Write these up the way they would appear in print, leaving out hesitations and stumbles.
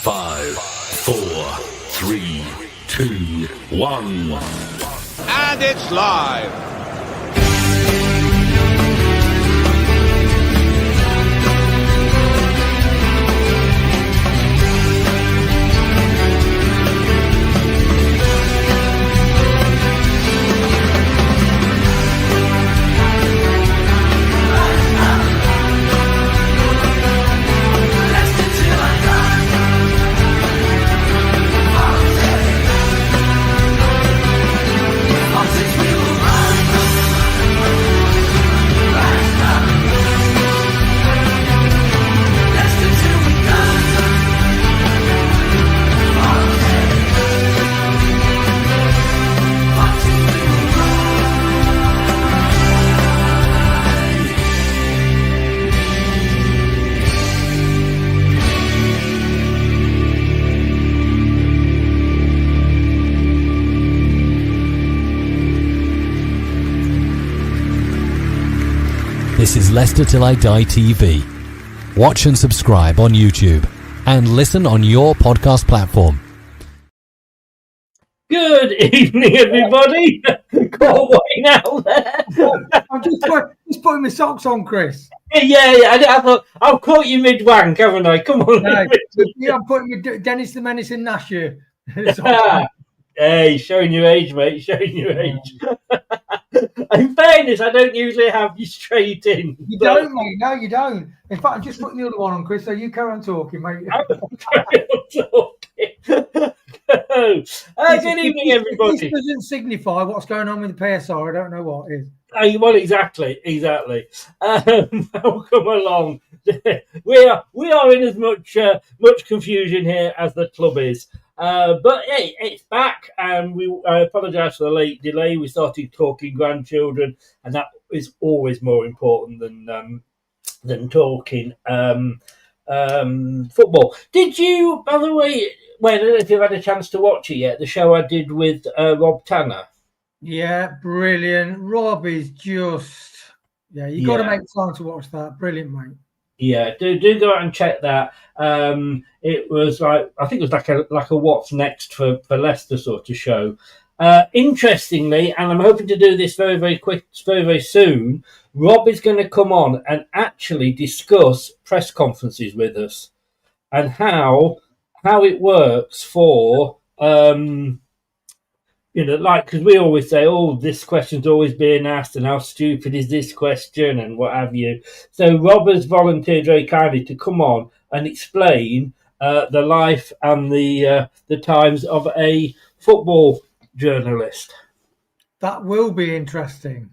5, 4, 3, 2, 1. And it's live. This is Leicester Till I Die TV. Watch and subscribe on YouTube and listen on your podcast platform. Good evening, everybody. Call Wayne out there. I'm just putting my socks on, Chris. Yeah. I thought I've caught you mid-wank, haven't I? Come on. No, yeah, I'm putting my Dennis the Menace in Nash here. Hey, showing your age, mate. Showing your age. In fairness, I don't usually have you straight in. You don't, mate. No, you don't. In fact, I'm just putting the other one on, Chris, so you carry on talking, mate. Good evening, everybody. This doesn't signify what's going on with the PSR. I don't know what is. Well, exactly. Welcome along. We are in as much confusion here as the club is. But hey, it's back, and I apologise for the late delay. We started talking grandchildren, and that is always more important than talking football. Did you, by the way? Well, I don't know if you've had a chance to watch it yet. The show I did with Rob Tanner. Yeah, brilliant. Rob is just you got to make time to watch that. Brilliant, mate. Yeah, do go out and check that. It was I think it was like a what's next for Leicester sort of show. Interestingly, and I'm hoping to do this very, very quick, very, very soon. Rob is going to come on and actually discuss press conferences with us and how it works for because we always say, oh, this question's always being asked, and how stupid is this question, and what have you. So Rob has volunteered very kindly to come on and explain the life and the times of a football journalist. That will be interesting.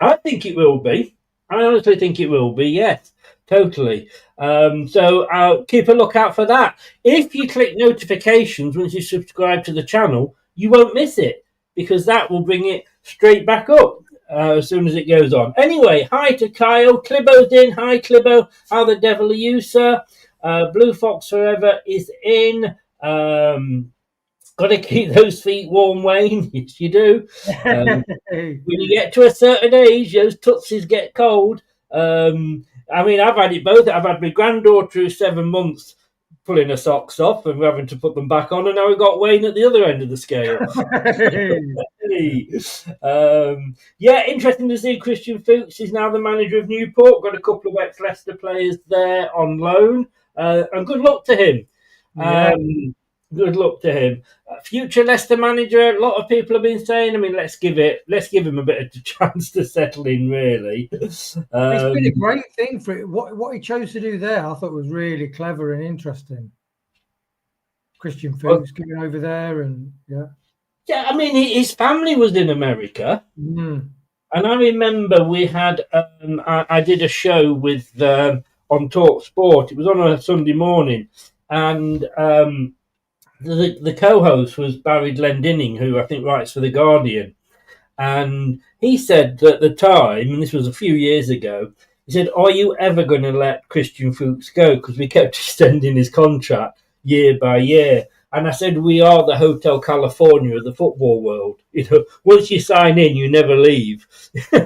I think it will be. I honestly think it will be, yes. Totally. So keep a lookout for that. If you click notifications once you subscribe to the channel, you won't miss it, because that will bring it straight back up as soon as it goes on. Anyway, hi to Kyle. Clibbo's in. Hi, Clibbo. How the devil are you, sir? Blue Fox Forever is in. Got to keep those feet warm, Wayne. Yes, you do. When you get to a certain age, those tootsies get cold. I've had it both. I've had my granddaughter who's 7 months pulling her socks off and we're having to put them back on, and now we've got Wayne at the other end of the scale. Interesting to see Christian Fuchs is now the manager of Newport. Got a couple of ex-Leicester players there on loan, and good luck to him. Good luck to him. Future Leicester manager, a lot of people have been saying, let's give him a bit of a chance to settle in, really. It's been a great thing for it. What he chose to do there, I thought was really clever and interesting. Christian Fuchs going over there, and his family was in America. And I remember we had I did a show with on Talk Sport. It was on a Sunday morning, and the co-host was Barry Glendinning, who I think writes for The Guardian. And he said at the time, and this was a few years ago, he said, are you ever going to let Christian Fuchs go? Because we kept extending his contract year by year. And I said, we are the Hotel California of the football world. Once you sign in, you never leave. He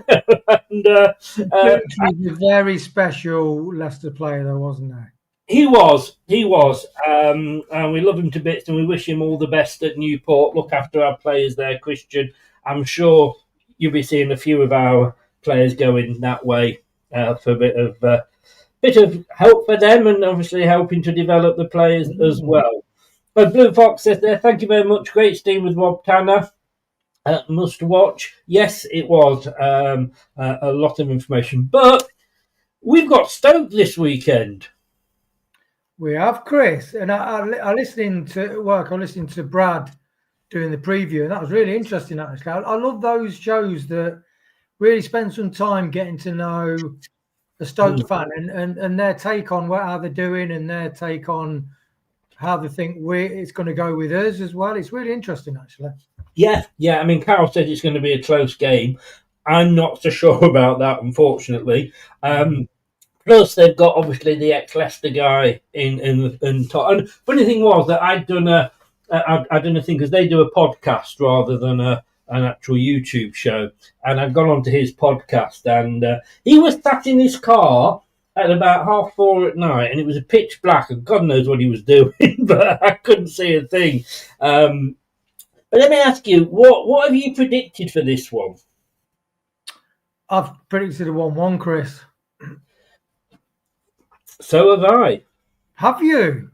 was a very special Leicester player, though, wasn't he? He was, and we love him to bits, and we wish him all the best at Newport. Look after our players there, Christian. I'm sure you'll be seeing a few of our players going that way for a bit of help for them, and obviously helping to develop the players as well. But Blue Fox says there, thank you very much. Great steam with Rob Tanner. Must watch. Yes, it was a lot of information, but we've got Stoke this weekend. We have, Chris, and I listening to work. I listened to Brad doing the preview, and that was really interesting. Actually, I love those shows that really spend some time getting to know the Stoke fan and their take on how they're doing and their take on how they think it's going to go with us as well. It's really interesting, actually. Yeah. I mean, Carol said it's going to be a close game. I'm not so sure about that, unfortunately. Plus, they've got obviously the ex-Leicester guy in top. And funny thing was that I'd done a thing because they do a podcast rather than an actual YouTube show, and I'd gone onto his podcast, and he was sat in his car at about 4:30 at night, and it was a pitch black, and God knows what he was doing, but I couldn't see a thing. But let me ask you, what have you predicted for this one? I've predicted a 1-1, Chris. So have I. Have you?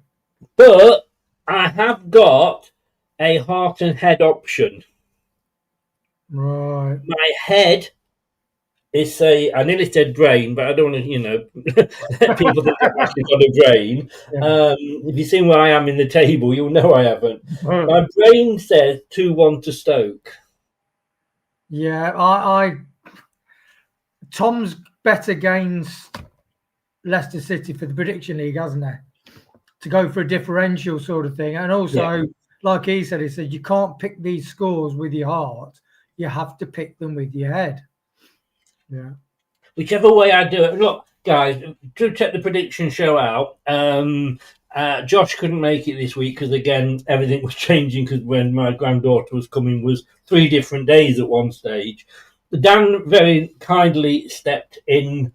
But I have got a heart and head option. Right. My head is I nearly said brain, but I don't want to, let people think I've actually got a brain. Yeah. If you've seen where I am in the table, you'll know I haven't. My brain says 2-1 to Stoke. Yeah, Tom's bet against Leicester City for the prediction league, hasn't he? To go for a differential sort of thing. And also, like he said, you can't pick these scores with your heart. You have to pick them with your head. Yeah. Whichever way I do it. Look, guys, do check the prediction show out. Josh couldn't make it this week because, again, everything was changing because when my granddaughter was coming was 3 different days at one stage. Dan very kindly stepped in.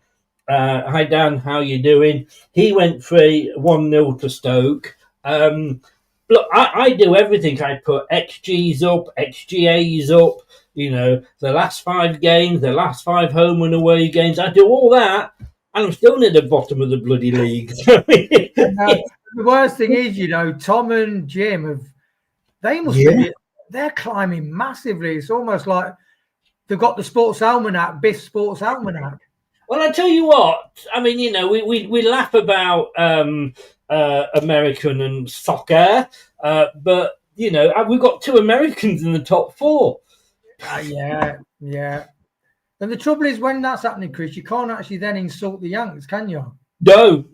Hi, Dan, how you doing? He went for 1-0 to Stoke. Look, I do everything. I put XGs up, XGAs up, the last 5 games, the last 5 home and away games. I do all that, and I'm still near the bottom of the bloody league. The worst thing is, Tom and Jim they're climbing massively. It's almost like they've got the Sports Almanac, Biff Sports Almanac. Well, I tell you what, I mean, we laugh about American and soccer, but, we've got 2 Americans in the top 4. Yeah. And the trouble is when that's happening, Chris, you can't actually then insult the Yanks, can you? No.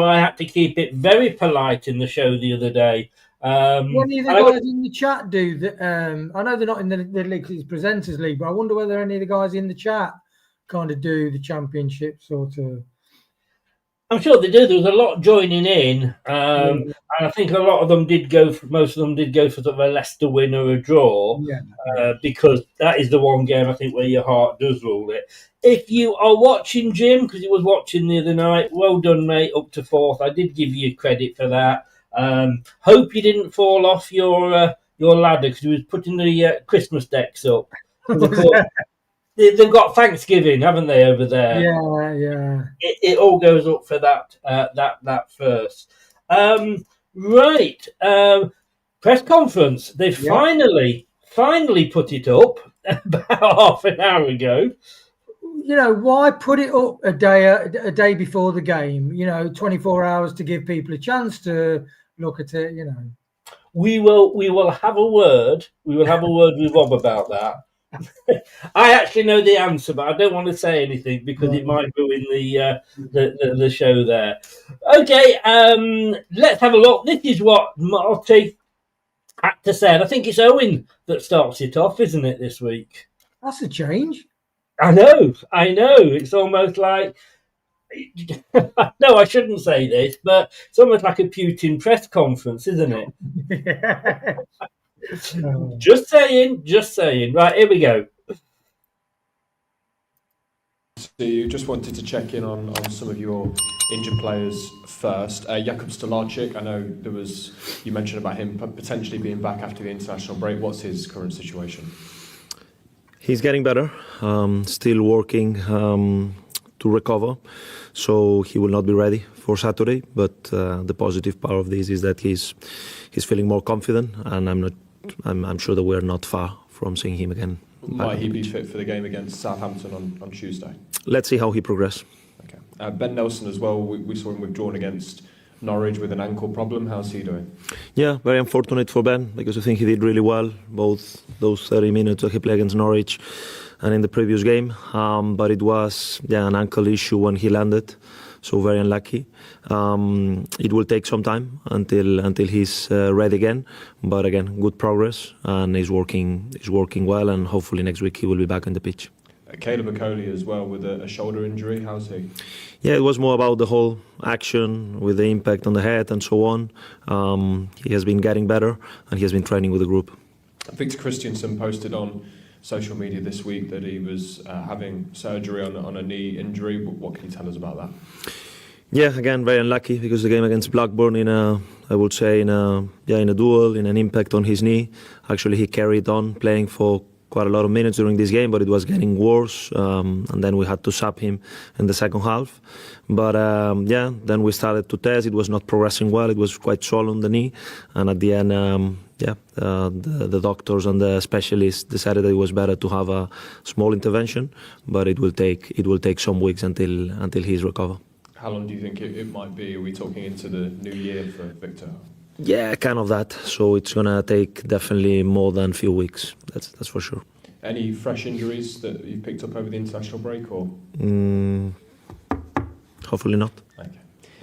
I had to keep it very polite in the show the other day. What do the guys in the chat do? That, I know they're not in the league, it's Presenters League, but I wonder whether any of the guys in the chat kind of do the championship sort of. I'm sure they do. There was a lot joining in, and I think a lot of them did go. Most of them did go for sort of a Leicester win or a draw, because that is the one game I think where your heart does rule it. If you are watching Jim, because he was watching the other night, well done, mate. Up to 4th, I did give you credit for that. Hope you didn't fall off your ladder because he was putting the Christmas decks up. They've got Thanksgiving, haven't they, over there? Yeah. It all goes up for that first. Right. Press conference. They finally put it up about half an hour ago. Why put it up a day before the game? 24 hours to give people a chance to look at it. We will have a word. We will have a word with Rob about that. I actually know the answer, but I don't want to say anything because it might ruin the show there. Okay, let's have a look. This is what Marty had to say. And I think it's Owen that starts it off, isn't it, this week? That's a change. I know. It's almost like... No, I shouldn't say this, but it's almost like a Putin press conference, isn't it? Just saying. Right, here we go. see you. Just wanted to check in on some of your injured players first. Jakub Stolarczyk, I know you mentioned about him potentially being back after the international break. What's his current situation? He's getting better, still working to recover, so he will not be ready for Saturday. But the positive part of this is that he's feeling more confident, and I'm sure that we're not far from seeing him again. Might he be fit for the game against Southampton on Tuesday? Let's see how he progresses. Okay. Ben Nelson as well. We saw him withdrawn against Norwich with an ankle problem. How's he doing? Yeah, very unfortunate for Ben, because I think he did really well both those 30 minutes that he played against Norwich and in the previous game. But it was an ankle issue when he landed, so very unlucky. It will take some time until he's ready again. But again, good progress, and he's working well, and hopefully next week he will be back on the pitch. Caleb Okoli as well with a shoulder injury. How's he? Yeah, it was more about the whole action with the impact on the head and so on. He has been getting better, and he has been training with the group. Victor Christiansen posted on social media this week that he was having surgery on a knee injury. What can you tell us about that? Yeah, again, very unlucky, because the game against Blackburn in a duel, in an impact on his knee. Actually, he carried on playing for quite a lot of minutes during this game, but it was getting worse, and then we had to sub him in the second half. But then we started to test. It was not progressing well. It was quite swollen on the knee, and at the end, the doctors and the specialists decided that it was better to have a small intervention, but it will take some weeks until he's recovered. How long do you think it might be? Are we talking into the new year for Victor? Yeah, kind of that. So it's gonna take definitely more than a few weeks. That's for sure. Any fresh injuries that you picked up over the international break, or? Hopefully not. Okay.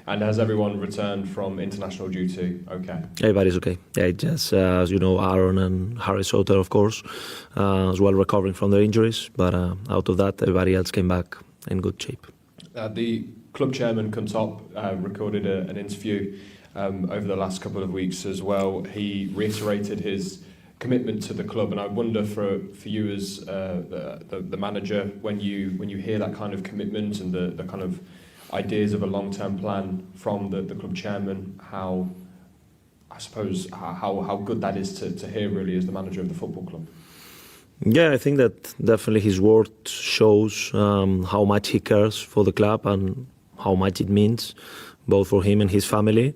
And has everyone returned from international duty? Okay. Everybody's okay. Yeah, just as you know, Aaron and Harry Soter, of course, as well, recovering from their injuries. But out of that, everybody else came back in good shape. The club chairman, Kuntop, recorded an interview over the last couple of weeks as well. He reiterated his commitment to the club, and I wonder for you as the manager, when you hear that kind of commitment and the kind of ideas of a long-term plan from the club chairman, how good that is to hear really as the manager of the football club. Yeah, I think that definitely his word shows how much he cares for the club and how much it means, both for him and his family.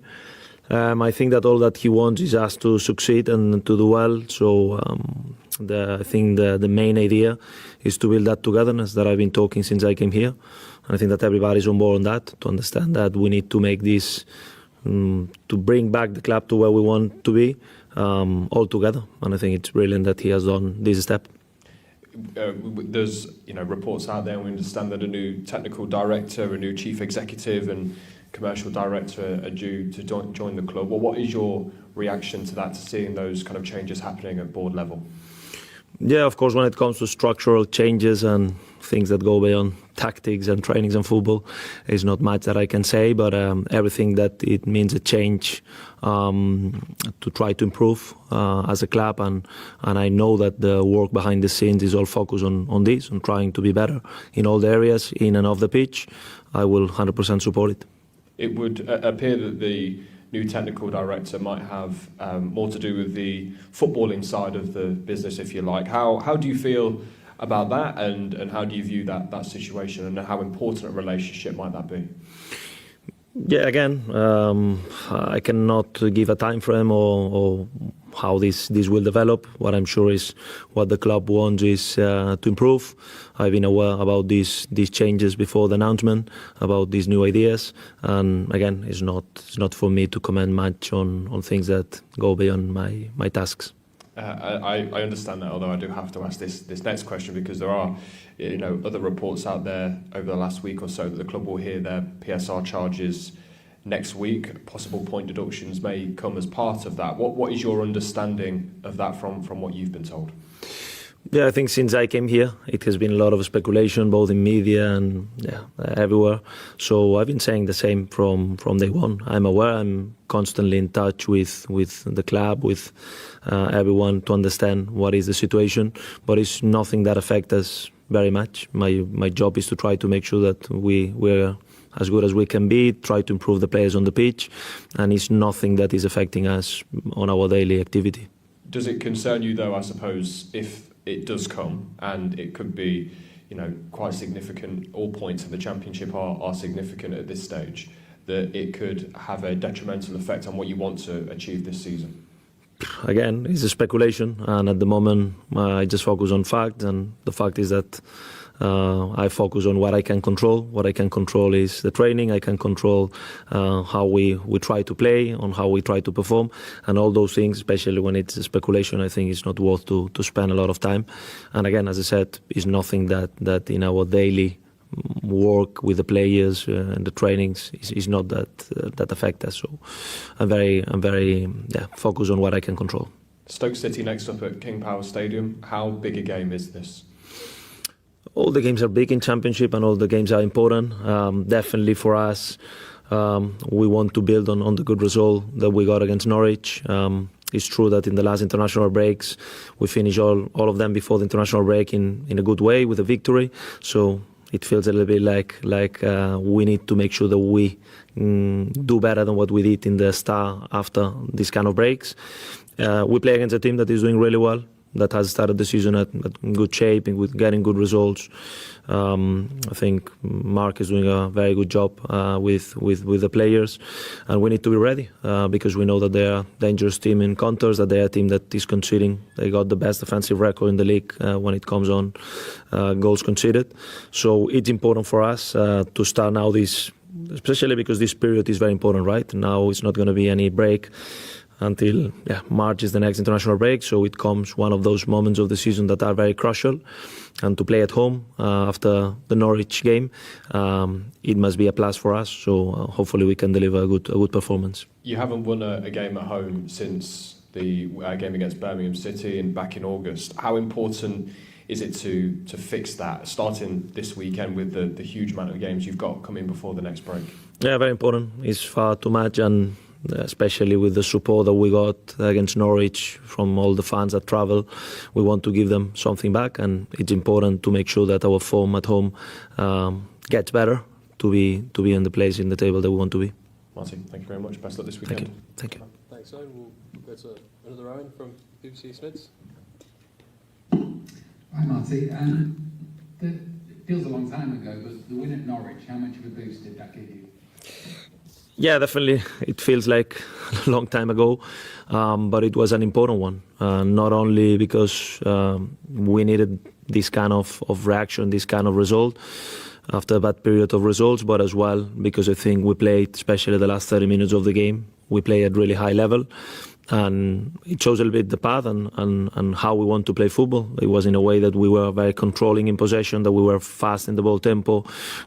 I think that all that he wants is us to succeed and to do well. So I think the main idea is to build that togetherness that I've been talking since I came here. And I think that everybody's on board on that, to understand that we need to make this, to bring back the club to where we want to be, all together. And I think it's brilliant that he has done this step. There's reports out there, and we understand that a new technical director, a new chief executive and commercial director are due to join the club. Well, what is your reaction to that, to seeing those kind of changes happening at board level? Yeah, of course, when it comes to structural changes and things that go beyond tactics and trainings and football, is not much that I can say, but everything that it means a change to try to improve as a club, and I know that the work behind the scenes is all focused on this, on trying to be better in all the areas, in and off the pitch. I will 100% support it. It would appear that the new technical director might have more to do with the footballing side of the business, if you like. How do you feel about that, and how do you view that situation, and how important a relationship might that be? Yeah, again, I cannot give a time frame or how this will develop. What I'm sure is what the club wants is to improve. I've been aware about these changes before the announcement, about these new ideas, and again, it's not for me to comment much on things that go beyond my tasks. I understand that, although I do have to ask this next question, because there are other reports out there over the last week or so that the club will hear their PSR charges next week. Possible point deductions may come as part of that. What is your understanding of that from what you've been told? Yeah, I think since I came here, it has been a lot of speculation, both in media and everywhere. So I've been saying the same from day one. I'm aware. I'm constantly in touch with the club, with everyone, to understand what is the situation. But it's nothing that affects us very much. My job is to try to make sure that we're as good as we can be, try to improve the players on the pitch, and it's nothing that is affecting us on our daily activity. Does it concern you though, I suppose, if it does come and it could be, quite significant, all points of the Championship are significant at this stage, that it could have a detrimental effect on what you want to achieve this season? Again, it's a speculation, and at the moment I just focus on facts, and the fact is that I focus on what I can control. What I can control is the training. I can control how we try to play, on how we try to perform, and all those things, especially when it's a speculation, I think it's not worth to spend a lot of time. And again, as I said, it's nothing that in our daily work with the players and the trainings is not that affect us. So I'm very focused on what I can control. Stoke City next up at King Power Stadium. How big a game is this? All the games are big in Championship, and all the games are important. Definitely for us, we want to build on the good result that we got against Norwich. It's true that in the last international breaks, we finished all of them before the international break in a good way with a victory. So it feels a little bit like we need to make sure that we do better than what we did in the start after this kind of breaks. We play against a team that is doing really well, that has started the season at good shape and with getting good results. I think Mark is doing a very good job with the players, and we need to be ready because we know that they are a dangerous team in counters, that they are a team that is conceding. They got the best defensive record in the league when it comes on goals conceded. So it's important for us to start now this, especially because this period is very important, right? Now it's not going to be any break until March is the next international break, so it comes one of those moments of the season that are very crucial. And to play at home after the Norwich game, it must be a plus for us. So hopefully we can deliver a good performance. You haven't won a game at home since the game against Birmingham City back in August. How important is it to fix that, starting this weekend with the huge amount of games you've got coming before the next break? Yeah, very important. It's far too much, and especially with the support that we got against Norwich from all the fans that travel, we want to give them something back, and it's important to make sure that our form at home gets better to be in the place in the table that we want to be. Martin, thank you very much. Best luck this weekend. Thank you. Thanks, Owen. We'll go to another Owen from BBC Smiths. Hi, Marty. It feels a long time ago, but the win at Norwich, how much of a boost did that give you? Yeah, definitely. It feels like a long time ago, but it was an important one. Not only because we needed this kind of reaction, this kind of result after a bad period of results, but as well because I think we played, especially the last 30 minutes of the game, we played at really high level. And it shows a little bit the path and how we want to play football. It was in a way that we were very controlling in possession, that we were fast in the ball tempo,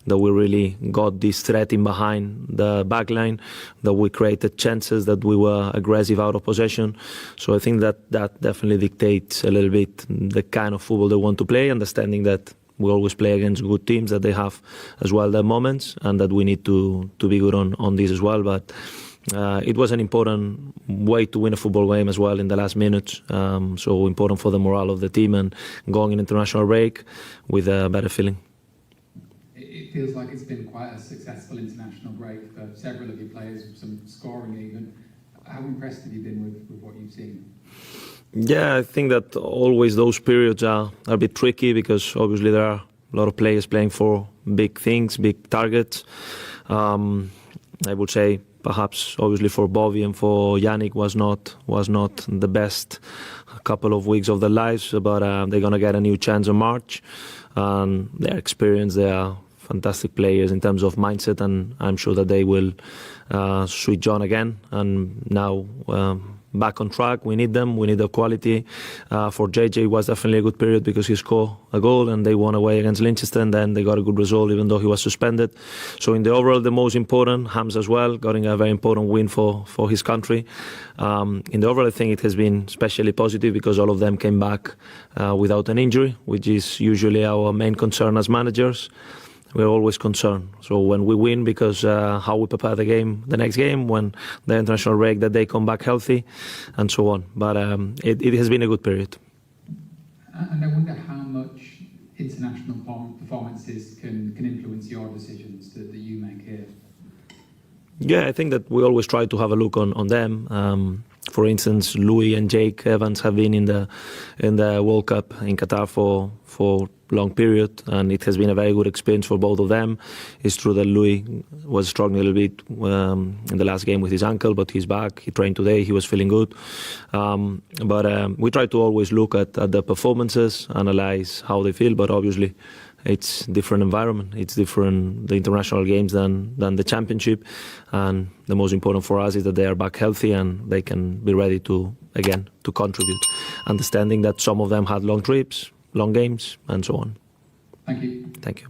that we really got this threat in behind the back line, that we created chances, that we were aggressive out of possession. So I think that definitely dictates a little bit the kind of football they want to play, understanding that we always play against good teams, that they have as well their moments, and that we need to be good on this as well. But it was an important way to win a football game as well in the last minutes. So important for the morale of the team and going in international break with a better feeling. It feels like it's been quite a successful international break for several of your players, some scoring even. How impressed have you been with what you've seen? Yeah, I think that always those periods are a bit tricky because obviously there are a lot of players playing for big things, big targets. I would say perhaps obviously for Bobby and for Yannick was not the best couple of weeks of their lives, but they're going to get a new chance in March. Their experience, they are fantastic players in terms of mindset, and I'm sure that they will switch on again. And now back on track, we need them, we need the quality. For JJ, it was definitely a good period because he scored a goal and they won away against Leicester, and then they got a good result even though he was suspended. So in the overall, the most important, Hams as well, getting a very important win for his country. In the overall, I think it has been especially positive because all of them came back without an injury, which is usually our main concern as managers. We're always concerned. So when we win, because how we prepare the next game, when the international break, that they come back healthy, and so on. But it has been a good period. And I wonder how much, in international performances can influence your decisions that you make here? Yeah, I think that we always try to have a look on them. For instance, Louis and Jake Evans have been in the World Cup in Qatar for long period, and it has been a very good experience for both of them. It's true that Louis was struggling a little bit in the last game with his ankle, but he's back. He trained today. He was feeling good. But we try to always look at the performances, analyze how they feel. But obviously, it's different environment. It's different, the international games than the championship. And the most important for us is that they are back healthy and they can be ready to contribute. Understanding that some of them had long trips, long games, and so on. Thank you. Thank you.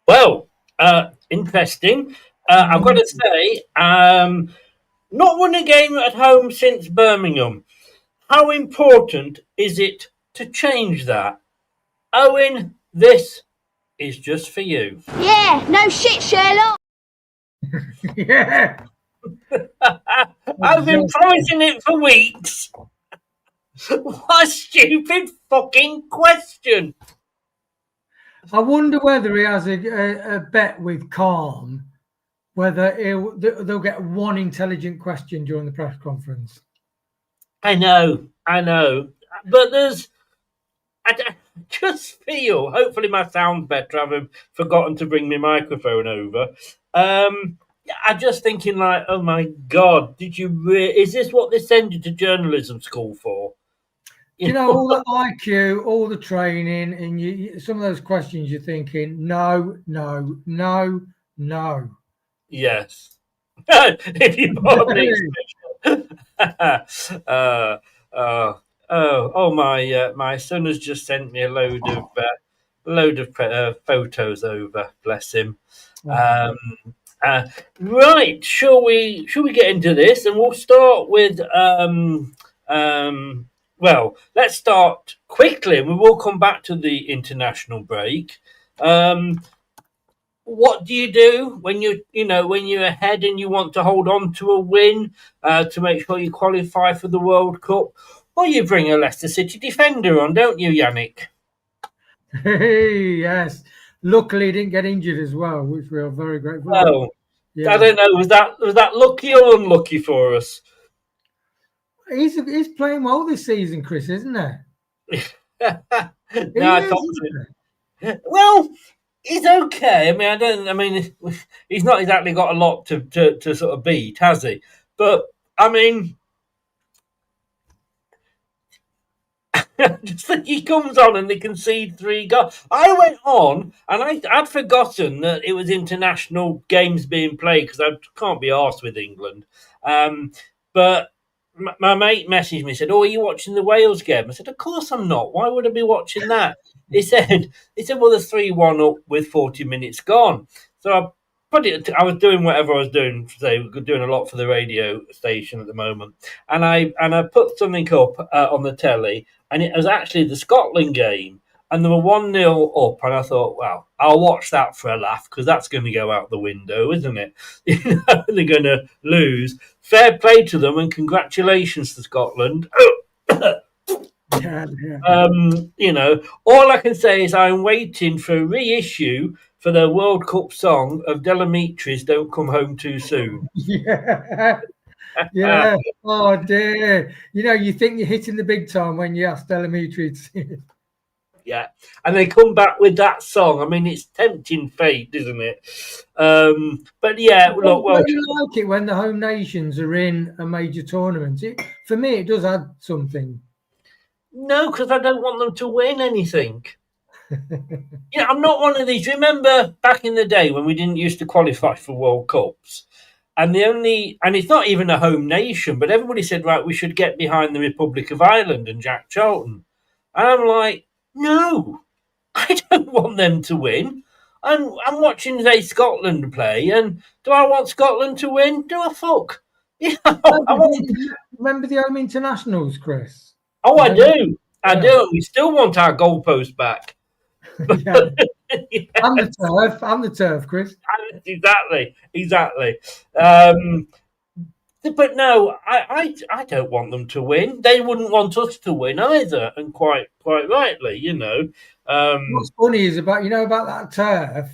Well, interesting. I've got to say, not won a game at home since Birmingham. How important is it to change that? Owen, this is just for you. Yeah, no shit, Sherlock. Yeah. I've been promising it for weeks. What a stupid fucking question. I wonder whether he has a bet with Calm, whether they'll get one intelligent question during the press conference. I know. But I just feel, hopefully my sound's better, having forgotten to bring my microphone over. I'm just thinking like, oh my God, is this what they send you to journalism school for? You know, all the IQ, all the training, and some of those questions you're thinking, no. Yes. If you pardon the expression. My son has just sent me a load of photos over. Bless him. Right, shall we get into this? And we'll start with well, let's start quickly, and we will come back to the international break. What do you do when you're ahead and you want to hold on to a win to make sure you qualify for the World Cup? Well, you bring a Leicester City defender on, don't you, Yannick? Hey, yes. Luckily, he didn't get injured as well, which we are very grateful. Oh, yeah. I don't know. Was that lucky or unlucky for us? He's playing well this season, Chris, isn't he? Well, he's okay. I mean, he's not exactly got a lot to sort of beat, has he? But I mean, just that he comes on and they concede 3 goals. I went on and I'd forgotten that it was international games being played because I can't be arsed with England. But my mate messaged me, said, "Oh, are you watching the Wales game?" I said, "Of course I'm not. Why would I be watching that?" He said, "Well, there's 3-1 up with 40 minutes gone." So I was doing whatever I was doing today. We're doing a lot for the radio station at the moment, and I put something up on the telly, and it was actually the Scotland game, and they were 1-0 up, and I thought, well, I'll watch that for a laugh because that's going to go out the window, isn't it? They're going to lose. Fair play to them, and congratulations to Scotland. Yeah. All I can say is I'm waiting for a reissue for the World Cup song of Delamitri's "Don't Come Home Too Soon." Yeah. Oh dear. You think you're hitting the big time when you ask Delamitri to sing it. Yeah, and they come back with that song. I mean, it's tempting fate, isn't it? But yeah, look. Well, do you like it when the home nations are in a major tournament? For me, it does add something. No, because I don't want them to win anything. I'm not one of these. Remember back in the day when we didn't used to qualify for World Cups, and it's not even a home nation, but everybody said, right, we should get behind the Republic of Ireland and Jack Charlton, and I'm like, no, I don't want them to win. And I'm watching, say, Scotland play, and do I want Scotland to win? Do I fuck? Yeah, I want. Remember the home internationals, Chris? Oh, I do. I do. We still want our goalpost back. Yeah. I'm the turf, Chris. Exactly. But no, I don't want them to win. They wouldn't want us to win either, and quite rightly, you know. What's funny is about that turf.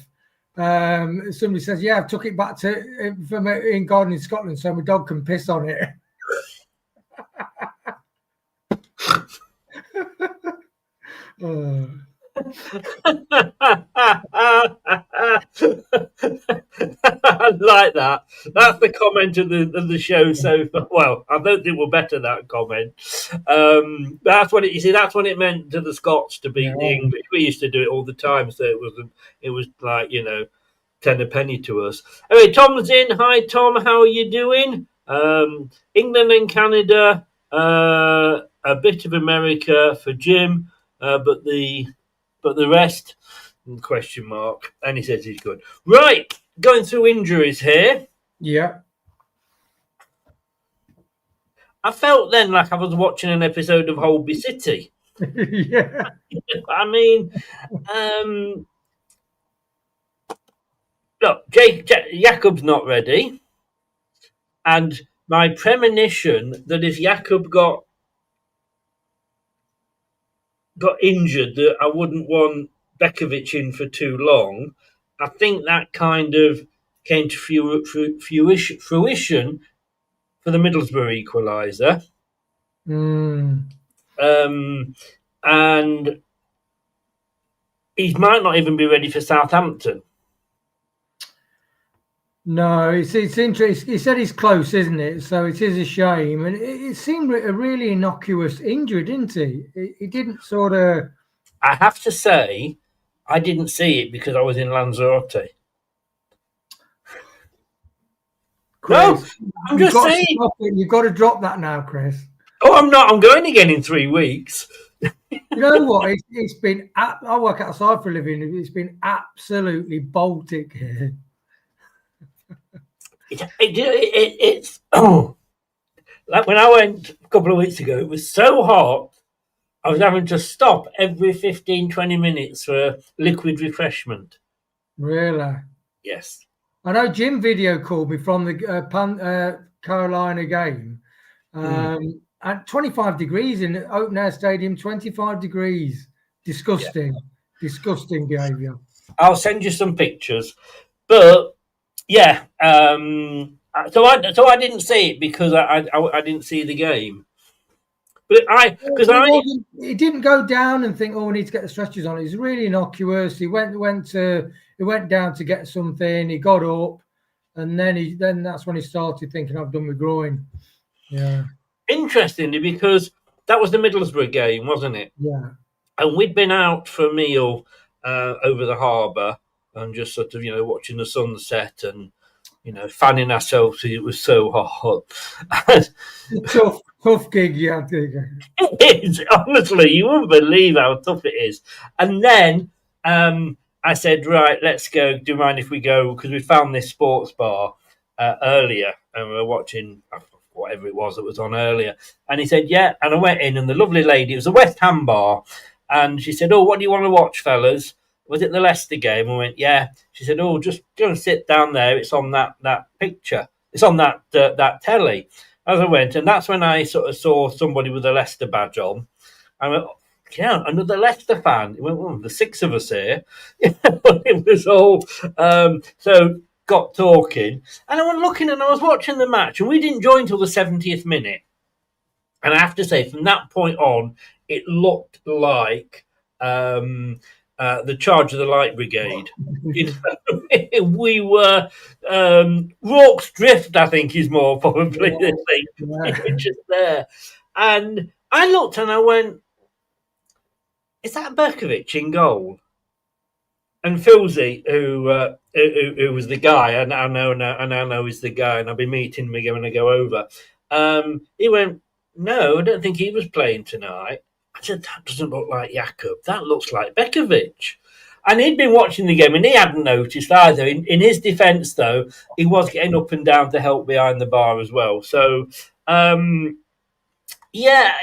Somebody says, "Yeah, I've took it back to from in garden in Scotland, so my dog can piss on it." I like that. That's the comment of the show so far. Well, I don't think we'll better that comment. That's what that's what it meant to the Scots to beat the English. We used to do it all the time, so it was like, you know, 10 a penny to us. Anyway, Tom's in. Hi, Tom. How are you doing? England and Canada, a bit of America for Jim, but the rest, question mark. And he says he's good. Right, going through injuries here. Yeah. I felt then like I was watching an episode of Holby City. Yeah. I mean, look, Jakub's not ready. And my premonition that if Jakub got injured, that I wouldn't want Bekovic in for too long. I think that kind of came to fruition for the Middlesbrough equaliser. And he might not even be ready for Southampton. No, it's interesting. He said he's close, isn't it? So it is a shame. And it seemed a really innocuous injury, didn't he? It didn't sort of... I have to say, I didn't see it because I was in Lanzarote. Chris, no, I'm just saying. You've got to drop that now, Chris. Oh, I'm not. I'm going again in 3 weeks. You know what? It's been... I work outside for a living. It's been absolutely Baltic here. It's like when I went a couple of weeks ago, it was so hot I was having to stop every 15-20 minutes for liquid refreshment. Really? Yes. I know Jim video called me from the Carolina game at 25 degrees in open air stadium. 25 degrees. Disgusting. Yeah. Disgusting behaviour. I'll send you some pictures, but yeah. So I didn't see it because I didn't see the game. But he didn't go down and think, "Oh, we need to get the stretchers on." He's really innocuous. He went down to get something. He got up, and then that's when he started thinking, "I've done my groin." Yeah. Interestingly, because that was the Middlesbrough game, wasn't it? Yeah. And we'd been out for a meal over the harbour and just sort of, watching the sunset and, fanning ourselves. It was so hot. Tough gig, yeah. It is, honestly. You wouldn't believe how tough it is. And then I said, right, let's go. Do you mind if we go? Because we found this sports bar earlier and we were watching whatever it was that was on earlier. And he said, yeah. And I went in and the lovely lady, it was a West Ham bar. And she said, oh, what do you want to watch, fellas? Was it the Leicester game? I went, yeah. She said, oh, just go and sit down there. It's on that picture. It's on that telly. As I went, and that's when I sort of saw somebody with a Leicester badge on. I went, oh, yeah, another Leicester fan. It went, well, the 6 of us here. It was all... so got talking. And I went looking and I was watching the match. And we didn't join until the 70th minute. And I have to say, from that point on, it looked like... the Charge of the Light Brigade. We were Rorke's Drift, I think, is more probably the thing. Yeah. Just there. And I looked and I went, is that Bekovic in goal? And Filsey, who was the guy, and I know is the guy, and I'll be meeting him again when I go over. He went, no, I don't think he was playing tonight. I said, that doesn't look like Jakub. That looks like Bekovic. And he'd been watching the game and he hadn't noticed either. In his defence, though, he was getting up and down to help behind the bar as well. So, yeah,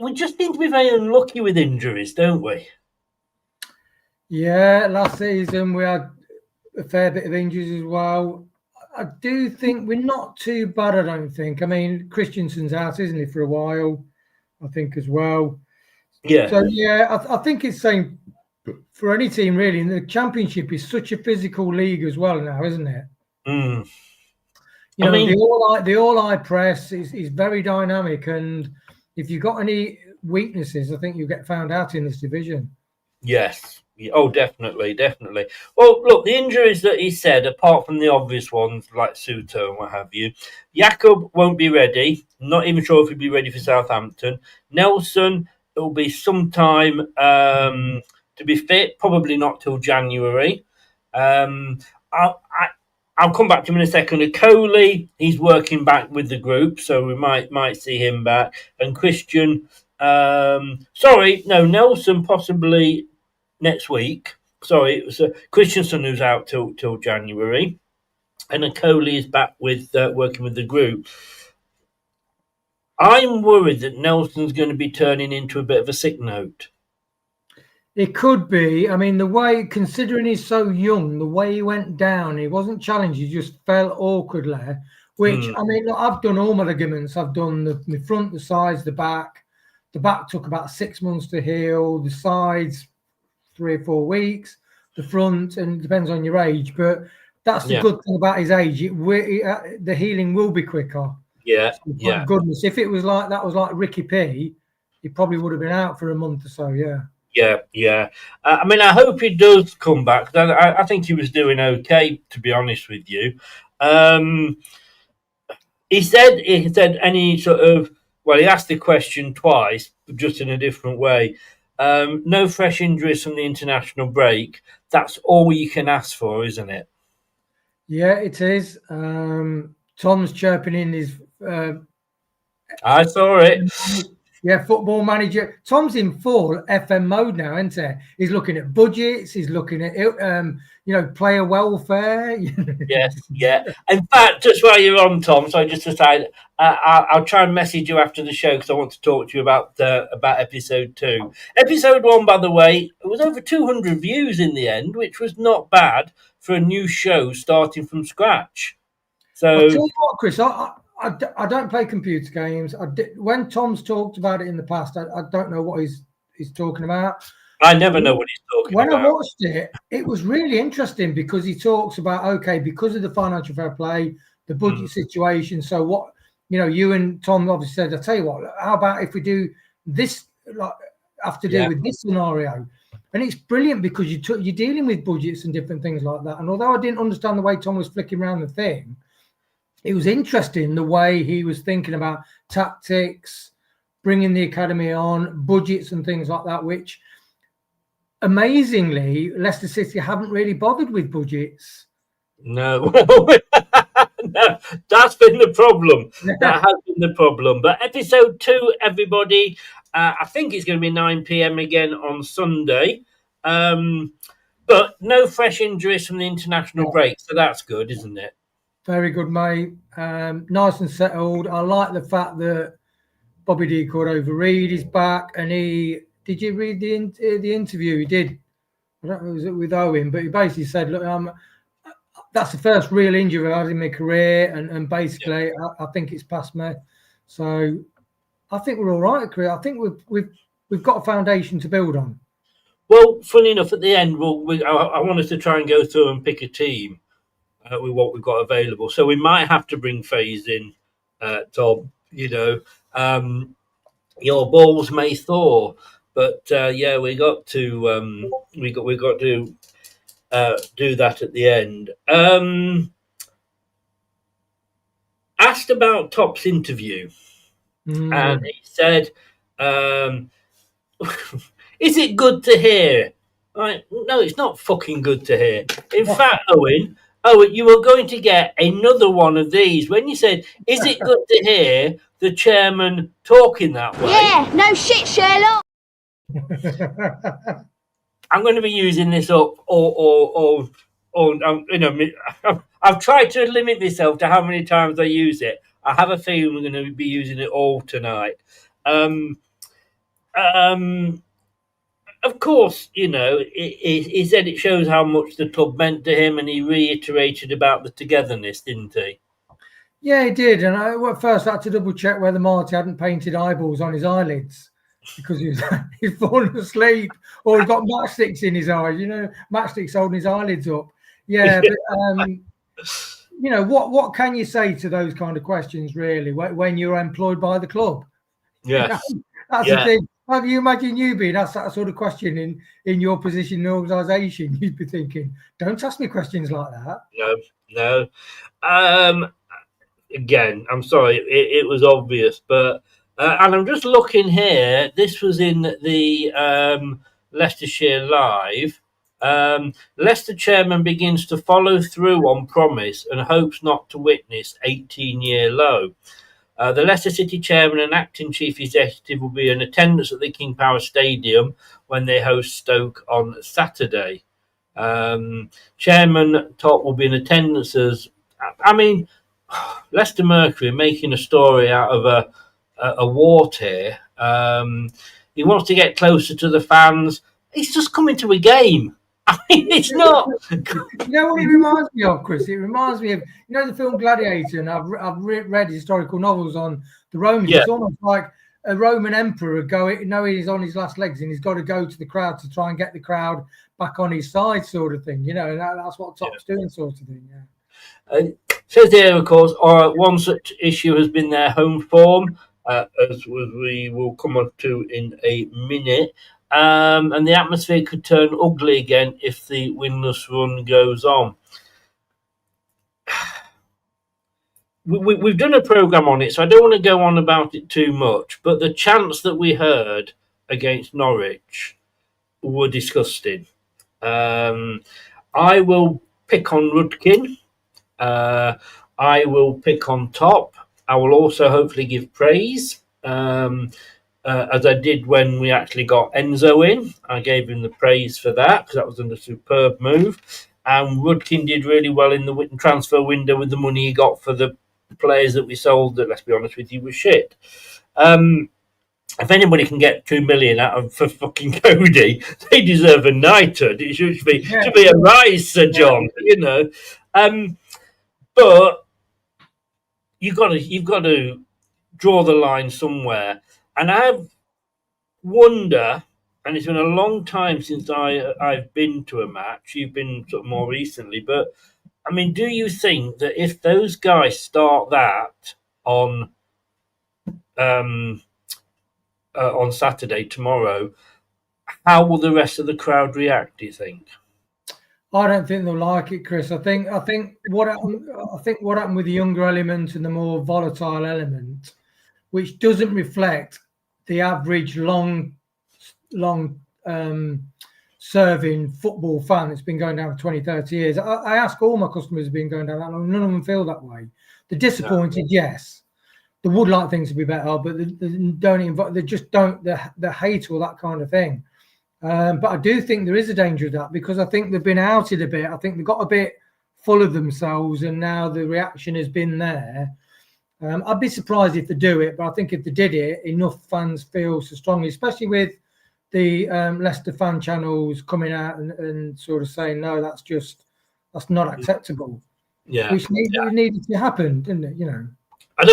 we just seem to be very unlucky with injuries, don't we? Yeah, last season we had a fair bit of injuries as well. I do think we're not too bad, I don't think. I mean, Christensen's out, isn't he, for a while, I think, as well. Yeah. So, yeah, I think it's same for any team, really. And the Championship is such a physical league as well now, isn't it? Mm. You know, the all-eye press is very dynamic. And if you've got any weaknesses, I think you'll get found out in this division. Yes. Oh, definitely. Well, look, the injuries that he said, apart from the obvious ones like Suter and what have you, Jakob won't be ready. Not even sure if he'll be ready for Southampton. Nelson, it will be sometime to be fit, probably not till January. I'll come back to him in a second. Coley, he's working back with the group, so we might see him back. And Christian, Nelson possibly next week. Sorry, it was Christensen who's out till January, and Coley is back with working with the group. I'm worried that Nelson's going to be turning into a bit of a sick note. It could be. I mean, the way, considering he's so young, the way he went down, he wasn't challenged. He just fell awkwardly. Which I mean, look, I've done all my ligaments. I've done the front, the sides, the back. The back took about 6 months to heal. The sides, 3 or 4 weeks, the front, and it depends on your age, but that's the good thing about his age. The healing will be quicker. Yeah. Goodness, if it was like that, was like Ricky P, he probably would have been out for a month or so. Yeah. I mean, I hope he does come back. I think he was doing okay, to be honest with you. He said any sort of. Well, he asked the question twice, but just in a different way. No fresh injuries from the international break. That's all you can ask for, isn't it? Yeah, it is. Tom's chirping in his... I saw it. Yeah, Football Manager. Tom's in full FM mode now, isn't he? He's looking at budgets. He's looking at, player welfare. Yes, yeah. In fact, just while you're on, Tom, so I just decided I'll try and message you after the show because I want to talk to you about episode 2. Episode 1, by the way, it was over 200 views in the end, which was not bad for a new show starting from scratch. So, I'll tell you what, Chris, I don't play computer games. When Tom's talked about it in the past, I don't know what he's talking about. I never know what he's talking about. When I watched it, it was really interesting because he talks about, because of the financial fair play, the budget situation. So what, you and Tom obviously said, I'll tell you what, how about if we do this, have to deal with this scenario? And it's brilliant because you're dealing with budgets and different things like that. And although I didn't understand the way Tom was flicking around the thing, it was interesting the way he was thinking about tactics, bringing the academy on, budgets and things like that, which amazingly, Leicester City haven't really bothered with budgets. No, no, that's been the problem. That has been the problem. But episode 2, everybody, I think it's going to be 9 p.m. again on Sunday. But no fresh injuries from the international break, so that's good, isn't it? Very good, mate. Nice and settled. I like the fact that Bobby D. Cordova-Reid is back, and did you read the interview? He did. I don't know if it was with Owen, but he basically said, "Look, that's the first real injury I've had in my career, and basically, I think it's past me. So, I think we're all right, Chris. I think we've got a foundation to build on." Well, funny enough, at the end, I wanted to try and go through and pick a team with what we've got available. So we might have to bring Faze in, Tom. Your balls may thaw, but we got to do that at the end. Asked about Top's interview, and he said, "Is it good to hear?" No, it's not fucking good to hear. In fact, Owen, you were going to get another one of these when you said, "Is it good to hear the chairman talking that way?" Yeah, no shit, Sherlock. I'm going to be using this up, or I've tried to limit myself to how many times I use it. I have a feeling we're going to be using it all tonight. Of course, he said it shows how much the club meant to him, and he reiterated about the togetherness, didn't he? Yeah, he did. And at first I had to double check whether Marty hadn't painted eyeballs on his eyelids because he's fallen asleep or he got matchsticks in his eyes. Matchsticks holding his eyelids up. Yeah, but what can you say to those kind of questions, really, when you're employed by the club? Yes, that's the thing. How do you imagine you being asked that sort of question in your position in the organisation? You'd be thinking, "Don't ask me questions like that." No. Again, I'm sorry, it was obvious, but and I'm just looking here. This was in the Leicestershire Live. Leicester chairman begins to follow through on promise and hopes not to witness 18-year low. The Leicester City chairman and acting chief executive will be in attendance at the King Power Stadium when they host Stoke on Saturday. Chairman Top will be in attendance as, Leicester Mercury making a story out of a wart here. He wants to get closer to the fans. He's just coming to a game. It's not. You know what it reminds me of, Chris? It reminds me of the film Gladiator, and I've read historical novels on the Romans. Yeah. It's almost like a Roman emperor knowing he's on his last legs and he's got to go to the crowd to try and get the crowd back on his side, sort of thing. And that's what Top's doing, sort of thing. Yeah. Says here, of course, one such issue has been their home form, as we will come on to in a minute. And the atmosphere could turn ugly again if the winless run goes on. We've done a programme on it, so I don't want to go on about it too much, but the chants that we heard against Norwich were disgusting. I will pick on Rudkin. I will pick on Top. I will also hopefully give praise, as I did when we actually got Enzo in. I gave him the praise for that because that was a superb move. And Rudkin did really well in the transfer window with the money he got for the players that we sold that, let's be honest with you, was shit. If anybody can get 2 million out of for fucking Cody, they deserve a knighthood. It should be a rise, Sir John. But you've got to draw the line somewhere. And I wonder, and it's been a long time since I've been to a match. You've been sort of more recently, but do you think that if those guys start that on Saturday tomorrow, how will the rest of the crowd react? Do you think? I don't think they'll like it, Chris. I think what happened with the younger element and the more volatile element, which doesn't reflect the average long serving football fan that's been going down for 20, 30 years. I ask all my customers who've been going down that long, none of them feel that way. They're disappointed, yes. They would like things to be better, but they just don't, they hate all that kind of thing. But I do think there is a danger of that because I think they've been outed a bit. I think they got a bit full of themselves and now the reaction has been there. I'd be surprised if they do it, but I think if they did it, enough fans feel so strongly, especially with the Leicester fan channels coming out and sort of saying, no, that's not acceptable. Yeah. Which needed to happen, didn't it? I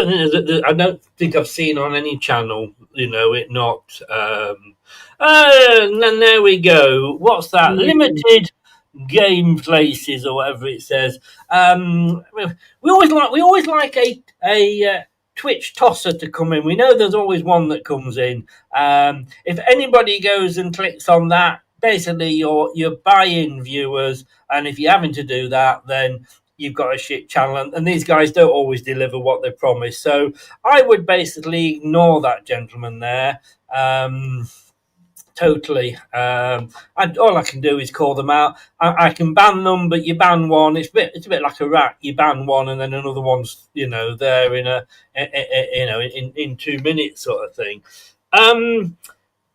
don't think I've seen on any channel, it not. And then there we go. What's that? Limited game places or whatever it says. We always like a Twitch tosser to come in. We know there's always one that comes in. If anybody goes and clicks on that, basically you're buying viewers, and if you're having to do that, then you've got a shit channel, and these guys don't always deliver what they promise. So I would basically ignore that gentleman there. Totally. And all I can do is call them out. I can ban them, but you ban one. It's a bit like a rat. You ban one, and then another one's there in 2 minutes, sort of thing.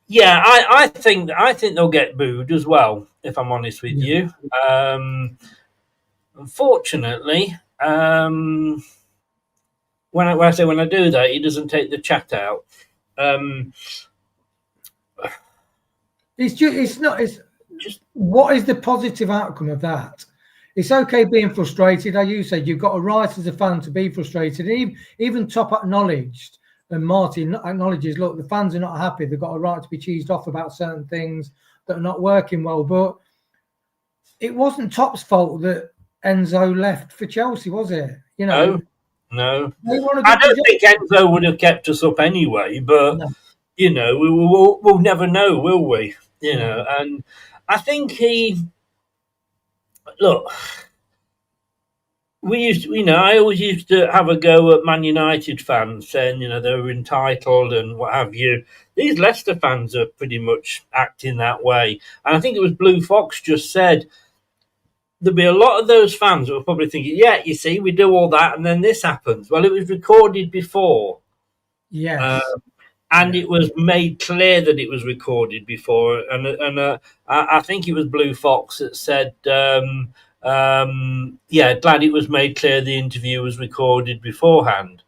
Yeah, I think they'll get booed as well. If I'm honest with you, unfortunately, when I say when I do that, he doesn't take the chat out. It's not. It's just what is the positive outcome of that? It's okay being frustrated. As you said, you've got a right as a fan to be frustrated. Even Top acknowledged, and Martin acknowledges, look, the fans are not happy. They've got a right to be cheesed off about certain things that are not working well. But it wasn't Top's fault that Enzo left for Chelsea, was it? You know, no. I don't think Enzo would have kept us up anyway. But you know, we'll never know, will we? You know, and I think look. We used, I always used to have a go at Man United fans saying, they were entitled and what have you. These Leicester fans are pretty much acting that way. And I think it was Blue Fox just said there'll be a lot of those fans that were probably thinking, yeah, you see, we do all that and then this happens. Well, it was recorded before. Yes. And it was made clear that it was recorded before. And I think it was Blue Fox that said, glad it was made clear the interview was recorded beforehand.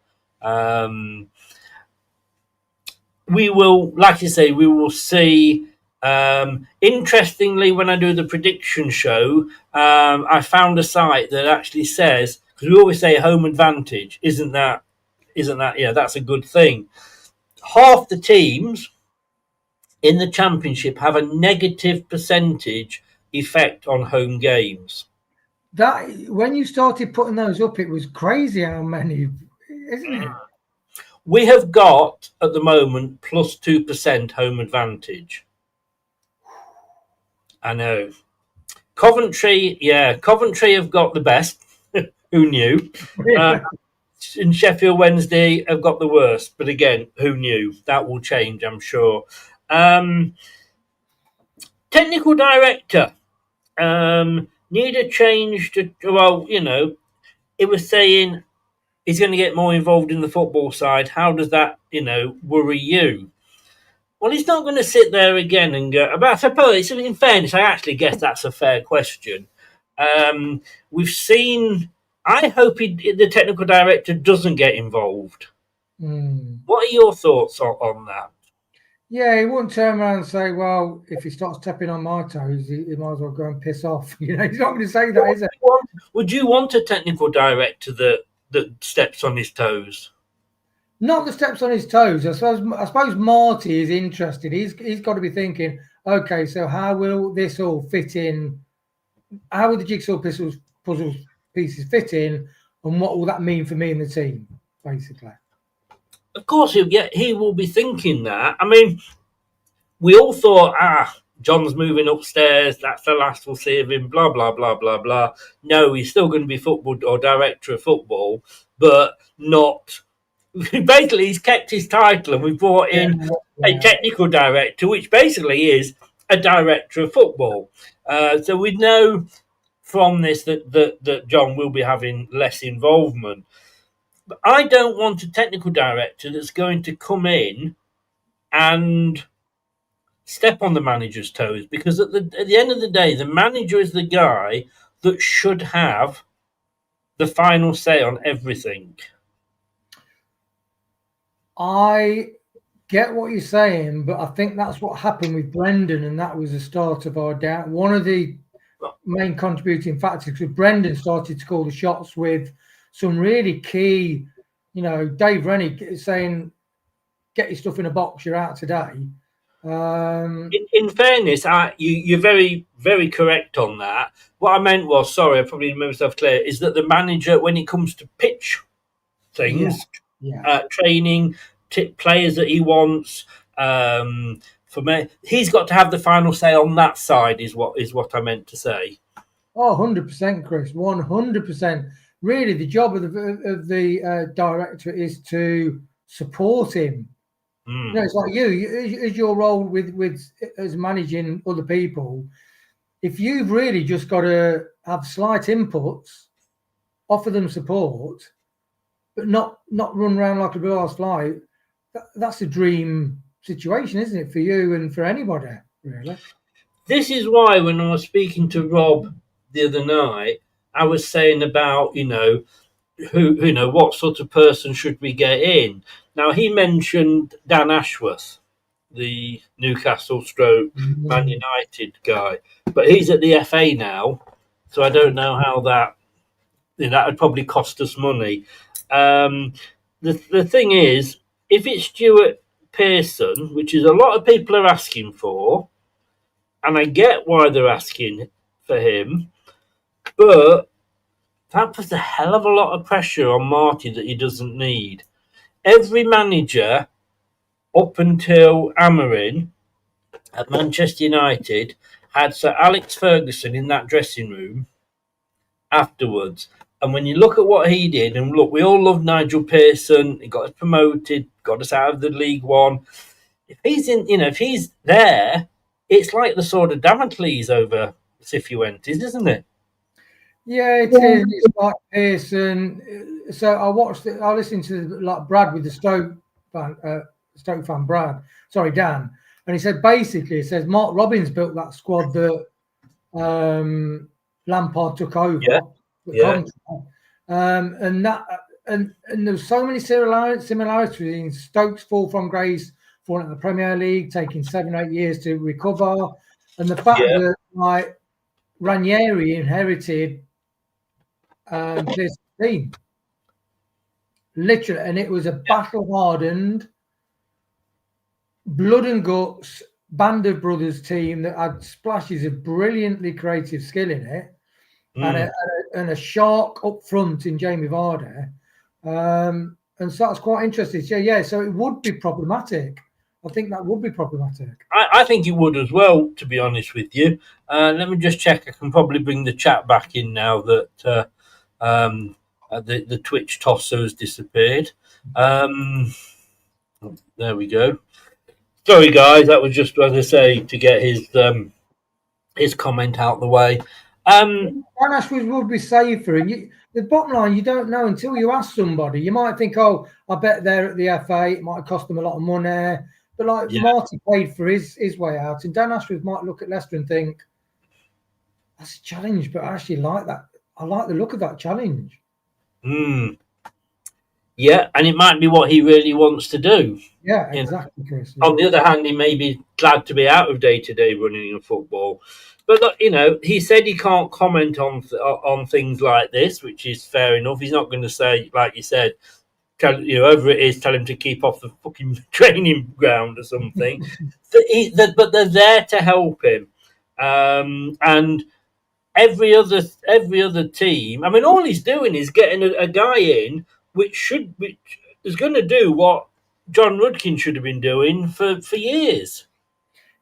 We will, like you say, we will see. Interestingly, when I do the prediction show, I found a site that actually says, because we always say home advantage, isn't that? Yeah, that's a good thing. Half the teams in the championship have a negative percentage effect on home games. That when you started putting those up, it was crazy how many, isn't it? We have got at the moment plus 2% home advantage. I know. Coventry have got the best. Who knew? And Sheffield Wednesday have got the worst. But again, who knew? That will change, I'm sure. Technical director. Need a change to, it was saying he's going to get more involved in the football side. How does that, worry you? Well, he's not going to sit there again and go, but I suppose, in fairness, I actually guess that's a fair question. We've seen, I hope the technical director doesn't get involved. What are your thoughts on that? Yeah, he wouldn't turn around and say, well, if he starts stepping on my toes, he might as well go and piss off. He's not going to say that, is it? Would you want a technical director that steps on his toes? Not the steps on his toes. I suppose Marty is interested. He's got to be thinking, okay, so how will this all fit in? How will the jigsaw puzzle pieces fit in? And what will that mean for me and the team, basically? Of course, he will be thinking that. I mean, we all thought, John's moving upstairs. That's the last we'll see of him, blah, blah, blah, blah, blah. No, he's still going to be football or director of football, but not... Basically, he's kept his title and we brought in a technical director, which basically is a director of football. So we know from this that John will be having less involvement. But I don't want a technical director that's going to come in and step on the manager's toes, because at the end of the day, the manager is the guy that should have the final say on everything. I get what you're saying, but I think that's what happened with Brendan, and that was the start of our doubt. One of the main contributing factors, because Brendan started to call the shots with some really key, Dave Rennie saying, get your stuff in a box, you're out today. In fairness, you're very, very correct on that. What I meant was, sorry, I probably didn't make myself clear, is that the manager, when it comes to pitch things, training, players that he wants, for me, he's got to have the final say on that side, is what I meant to say. Oh, 100%, Chris, 100%. Really, the job of the director is to support him. It's like is your role with as managing other people. If you've really just got to have slight inputs, offer them support, but not run around like a blue-ass fly, that's a dream situation, isn't it, for you and for anybody, really? This is why when I was speaking to Rob the other night, I was saying about, what sort of person should we get in? Now, he mentioned Dan Ashworth, the Newcastle stroke Man United guy, but he's at the FA now, so I don't know how that would probably cost us money. The thing is, if it's Stuart Pearson, which is a lot of people are asking for, and I get why they're asking for him, but that puts a hell of a lot of pressure on Marty that he doesn't need. Every manager up until Amorim at Manchester United had Sir Alex Ferguson in that dressing room afterwards. And when you look at what he did, and look, we all love Nigel Pearson. He got us promoted, got us out of the League One. If he's if he's there, it's like the sword of Damocles over Cifuentes, isn't it? Yeah, it is. It's like Pearson. So I listened to like Brad with the Stoke fan, Brad. Sorry, Dan. And he said basically, says Mark Robbins built that squad that Lampard took over. Yeah. And there's so many similarities between Stoke's fall from grace, falling in the Premier League, taking 7-8 years to recover, and the fact that like Ranieri inherited this team, literally, and it was a battle-hardened, blood and guts band of brothers team that had splashes of brilliantly creative skill in it, and a shark up front in Jamie Vardy, and so that's quite interesting. So it would be problematic. I think that would be problematic. I think it would as well, to be honest with you. Let me just check. I can probably bring the chat back in now that the Twitch tosser has disappeared. There we go. Sorry, guys. That was just, as I say, to get his comment out the way. Dan Ashworth would be safer. And the bottom line, you don't know until you ask somebody. You might think, oh, I bet they're at the FA. It might cost them a lot of money. But Marty paid for his way out. And Dan Ashworth might look at Leicester and think, that's a challenge, but I actually like that. I like the look of that challenge. Yeah, and it might be what he really wants to do. Yeah, exactly, Chris. On the other hand, he may be glad to be out of day-to-day running of football. But, he said he can't comment on things like this, which is fair enough. He's not going to say, like you said, whoever it is, tell him to keep off the fucking training ground or something. But they're there to help him. And every other team, I mean, all he's doing is getting a guy in which is going to do what John Rudkin should have been doing for years.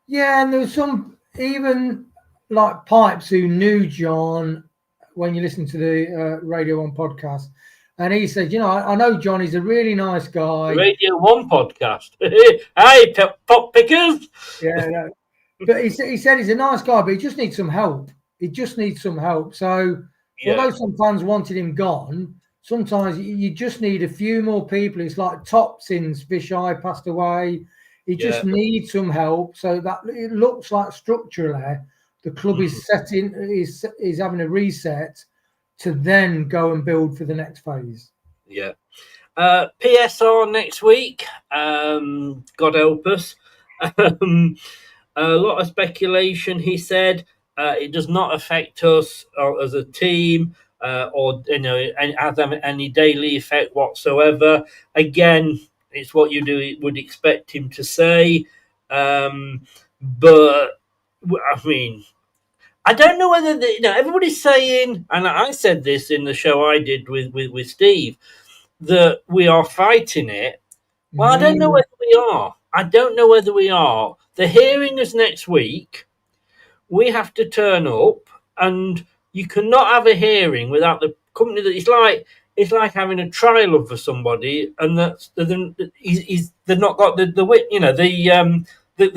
Yeah, and there was some, even like Pipes, who knew John when you listen to the Radio 1 podcast. And he said, I know John is a really nice guy. Radio 1 podcast. Hey, pop pickers. Yeah, no. But he said he's a nice guy, but he just needs some help. So although some fans wanted him gone, sometimes you just need a few more people. It's like Top since Vishai passed away. He just needs some help. So that it looks like structurally the club is having a reset to then go and build for the next phase. Yeah. PSR next week. God help us. A lot of speculation, he said. It does not affect us as a team or has any daily effect whatsoever. Again, it's what you would expect him to say. But, I mean, I don't know whether everybody's saying, and I said this in the show I did with Steve, that we are fighting it. Well, I don't know whether we are. The hearing is next week. We have to turn up, and you cannot have a hearing without the company. That it's like having a trial for somebody, and they've not got the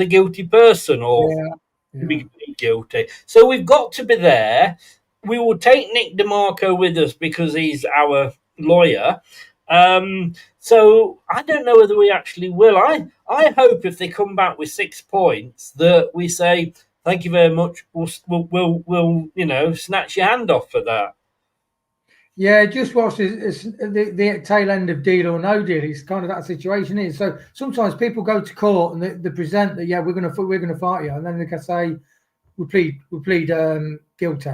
guilty person or be guilty. So we've got to be there. We will take Nick DeMarco with us because he's our lawyer. So I don't know whether we actually will. I hope if they come back with 6 points that we say thank you very much. We'll snatch your hand off for that. Yeah, just watch the tail end of Deal or No Deal. It's kind of that situation is. So sometimes people go to court and they present that we're gonna fight you, and then they can say we plead guilty.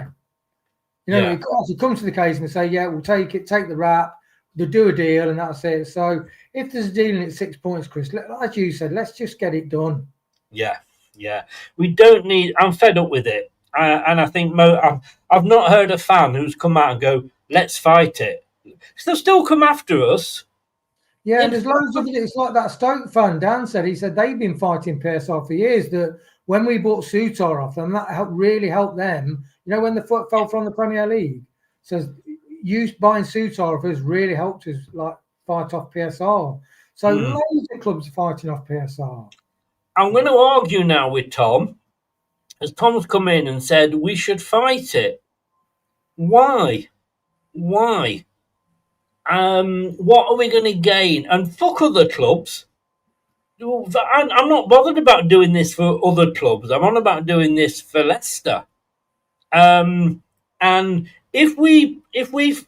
It actually comes to the case and they say we'll take the rap. They'll do a deal and that's it. So if there's a deal and it's 6 points, Chris, as you said, let's just get it done. Yeah. We don't need. I'm fed up with it, and I think I've not heard a fan who's come out and go, let's fight it. They'll still come after us. Yeah, and there's loads of it. It's like that Stoke fan, Dan said. He said they've been fighting PSR for years. That when we bought Sutar off them, that really helped them. When the foot fell from the Premier League. So buying Sutar off has really helped us fight off PSR. So loads of clubs are fighting off PSR. I'm going to argue now with Tom, as Tom's come in and said we should fight it. Why? What are we going to gain? And fuck other clubs. I'm not bothered about doing this for other clubs. I'm on about doing this for Leicester. And if we've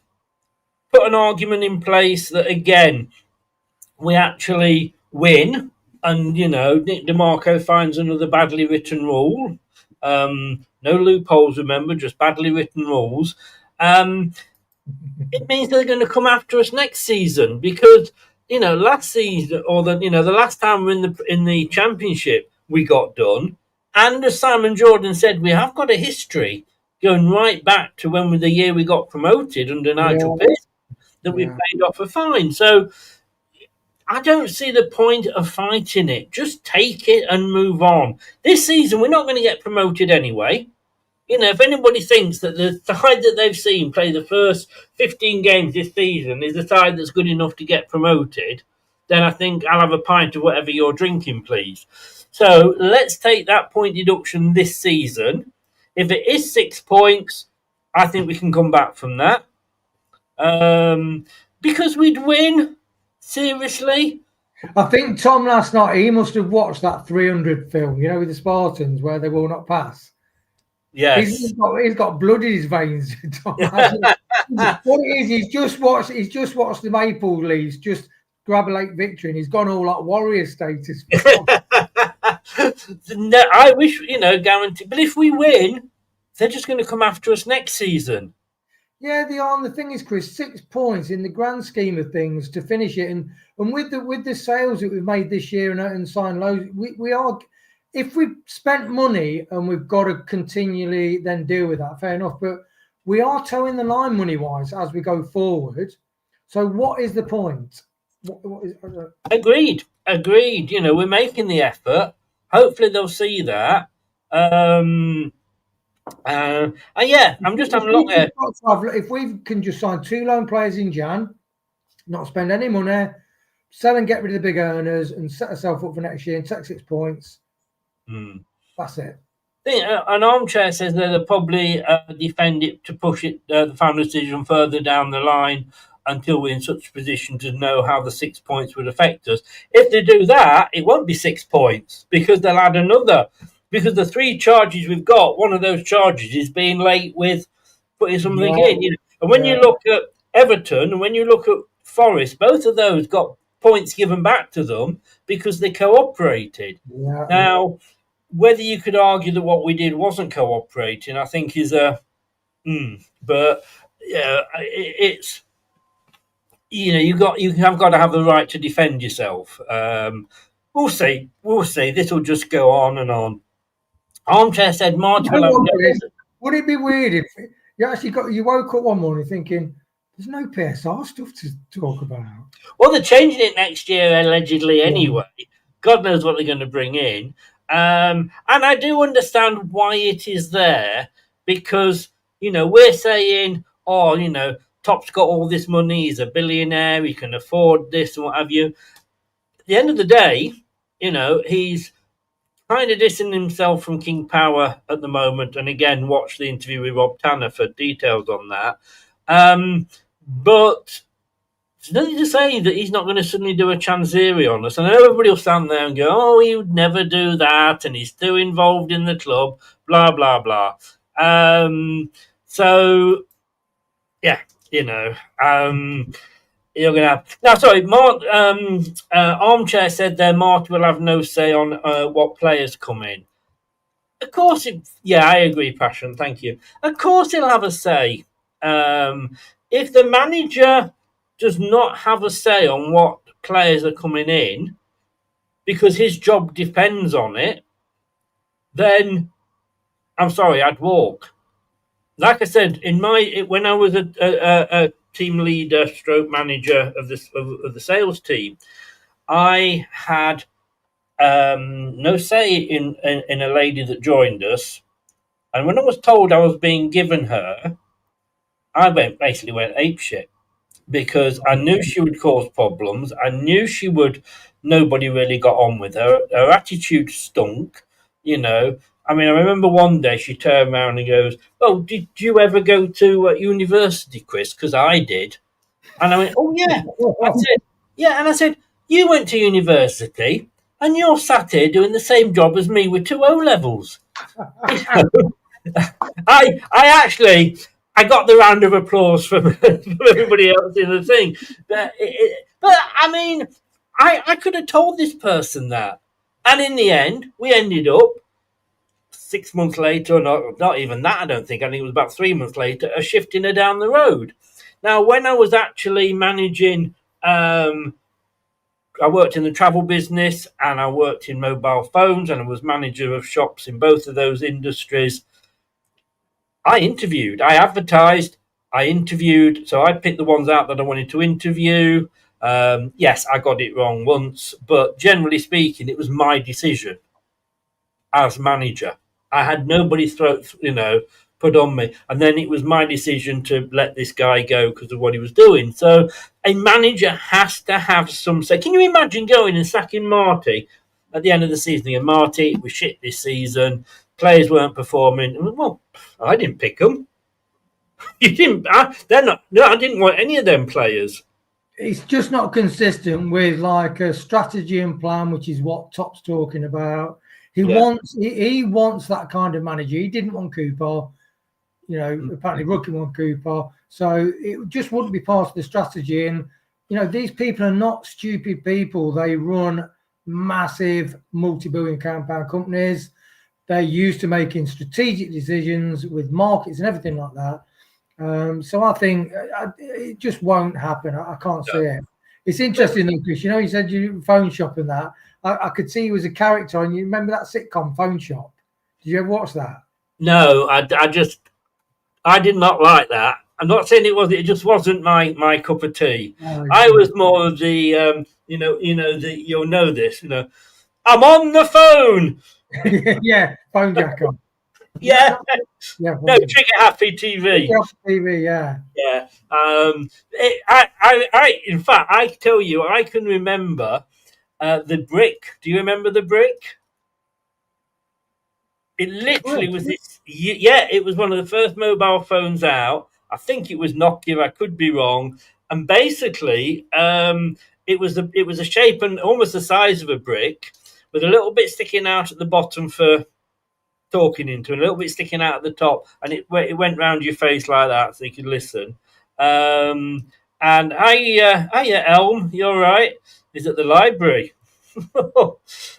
put an argument in place that again we actually win, and Nick DeMarco finds another badly written rule. No loopholes, remember, just badly written rules. It means they're going to come after us next season because last season or the last time we're in the Championship we got done, and as Simon Jordan said, we have got a history going right back to when the year we got promoted under Nigel Pearson that we paid off a fine. So I don't see the point of fighting it. Just take it and move on. This season we're not going to get promoted anyway. If anybody thinks that the side that they've seen play the first 15 games this season is the side that's good enough to get promoted, then I think I'll have a pint of whatever you're drinking, please. So let's take that point deduction this season. If it is 6 points, I think we can come back from that. Because we'd win. Seriously? I think Tom last night, he must have watched that 300 film, with the Spartans where they will not pass. Yes. He's got blood in his veins. What it is, he's just watched the Maple Leafs just grab a late victory, and he's gone all like warrior status. No, I wish, guaranteed. But if we win, they're just going to come after us next season. Yeah, they are. And the thing is, Chris, 6 points in the grand scheme of things to finish it, and with the sales that we've made this year and signed loads, we are. If we've spent money and we've got to continually then deal with that, fair enough. But we are towing the line money-wise as we go forward. So what is the point? Agreed. We're making the effort. Hopefully they'll see that. I'm just having a look there. If we can just sign 2 loan players in Jan, not spend any money, sell and get rid of the big earners and set ourselves up for next year and take 6 points. That's it. An armchair says that they'll probably defend it to push it the final decision further down the line until we're in such a position to know how the 6 points would affect us. If they do that, it won't be 6 points because they'll add another. Because the 3 charges we've got, one of those charges is being late with putting something in. And when you look at Everton and when you look at Forest, both of those got points given back to them because they cooperated. Now, whether you could argue that what we did wasn't cooperating, I think is but it's you have got to have the right to defend yourself. We'll see. This will just go on and on. Armchair said Martin. Would it be weird if you woke up one morning thinking there's no PSR stuff to talk about? Well, they're changing it next year allegedly anyway. God knows what they're going to bring in. And I do understand why it is there because we're saying, Top's got all this money, he's a billionaire, he can afford this and what have you. At the end of the day, he's kind of dissing himself from King Power at the moment. And again, watch the interview with Rob Tanner for details on that. But there's nothing to say that he's not going to suddenly do a Chanzeri on us. And everybody will stand there and go, oh, he would never do that, and he's too involved in the club, blah, blah, blah. So, yeah, you're going to have... No, sorry, Armchair said there Marty will have no say on what players come in. Of course, I agree, Passion, thank you. Of course he'll have a say. If the manager does not have a say on what players are coming in, because his job depends on it, then I'm sorry, I'd walk. Like I said, when I was a team leader, stroke manager of the sales team, I had no say in a lady that joined us, and when I was told I was being given her, I basically went apeshit. Because I knew she would cause problems. I knew nobody really got on with her. Her attitude stunk, I mean, I remember one day she turned around and goes, oh, did you ever go to university, Chris? Because I did. And I went, oh, yeah. I said, yeah. And I said, you went to university and you're sat here doing the same job as me with 2 O-levels. I got the round of applause from everybody else in the thing. But I mean, I could have told this person that. And in the end, we ended up 6 months later, not even that, I think it was about 3 months later, shifting her down the road. Now, when I was actually managing, I worked in the travel business and I worked in mobile phones and I was manager of shops in both of those industries. I interviewed, I advertised, I interviewed, so I picked the ones out that I wanted to interview. Yes, I got it wrong once, but generally speaking, it was my decision as manager. I had nobody's throat, put on me. And then it was my decision to let this guy go because of what he was doing. So a manager has to have some say. Can you imagine going and sacking Marty at the end of the season? And Marty, we shit this season. Players weren't performing. Well, I didn't pick them. You didn't. They're not. No, I didn't want any of them players. It's just not consistent with like a strategy and plan, which is what Top's talking about. He wants that kind of manager. He didn't want Cooper. Apparently Rookie wanted Cooper. So it just wouldn't be part of the strategy. And these people are not stupid people. They run massive multi-billion compound companies. They're used to making strategic decisions with markets and everything like that. So I think it just won't happen. I can't see it. It's interesting, though, Chris. You said you phone shop and that. I could see you as a character. And you remember that sitcom, Phone Shop? Did you ever watch that? No, I did not like that. I'm not saying it was. It just wasn't my cup of tea. Oh, I was more of the you'll know this. I'm on the phone. Yeah, phone jacker. Yeah. No, Trigger Happy TV. TV, yeah. Yeah. I in fact, I tell you, I can remember the brick. Do you remember the brick? It literally was this. Yeah, it was one of the first mobile phones out. I think it was Nokia. I could be wrong. And basically, it was a shape and almost the size of a brick, with a little bit sticking out at the bottom for talking into, and a little bit sticking out at the top, and it went round your face like that, so you could listen. And hiya, Elm, you all right? He's at the library. I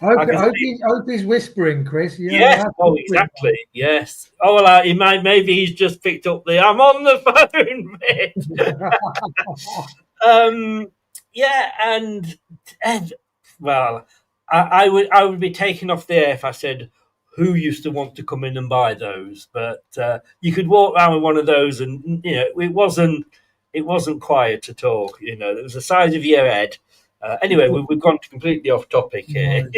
hope he's whispering, Chris. Yes. Oh, exactly. Yes. Oh, well, maybe he's just picked up the "I'm on the phone" bit. Yeah, and well, I would be taken off the air if I said who used to want to come in and buy those, but you could walk around with one of those, and it wasn't quiet at all. It was the size of your head. Anyway, we've gone completely off topic here. And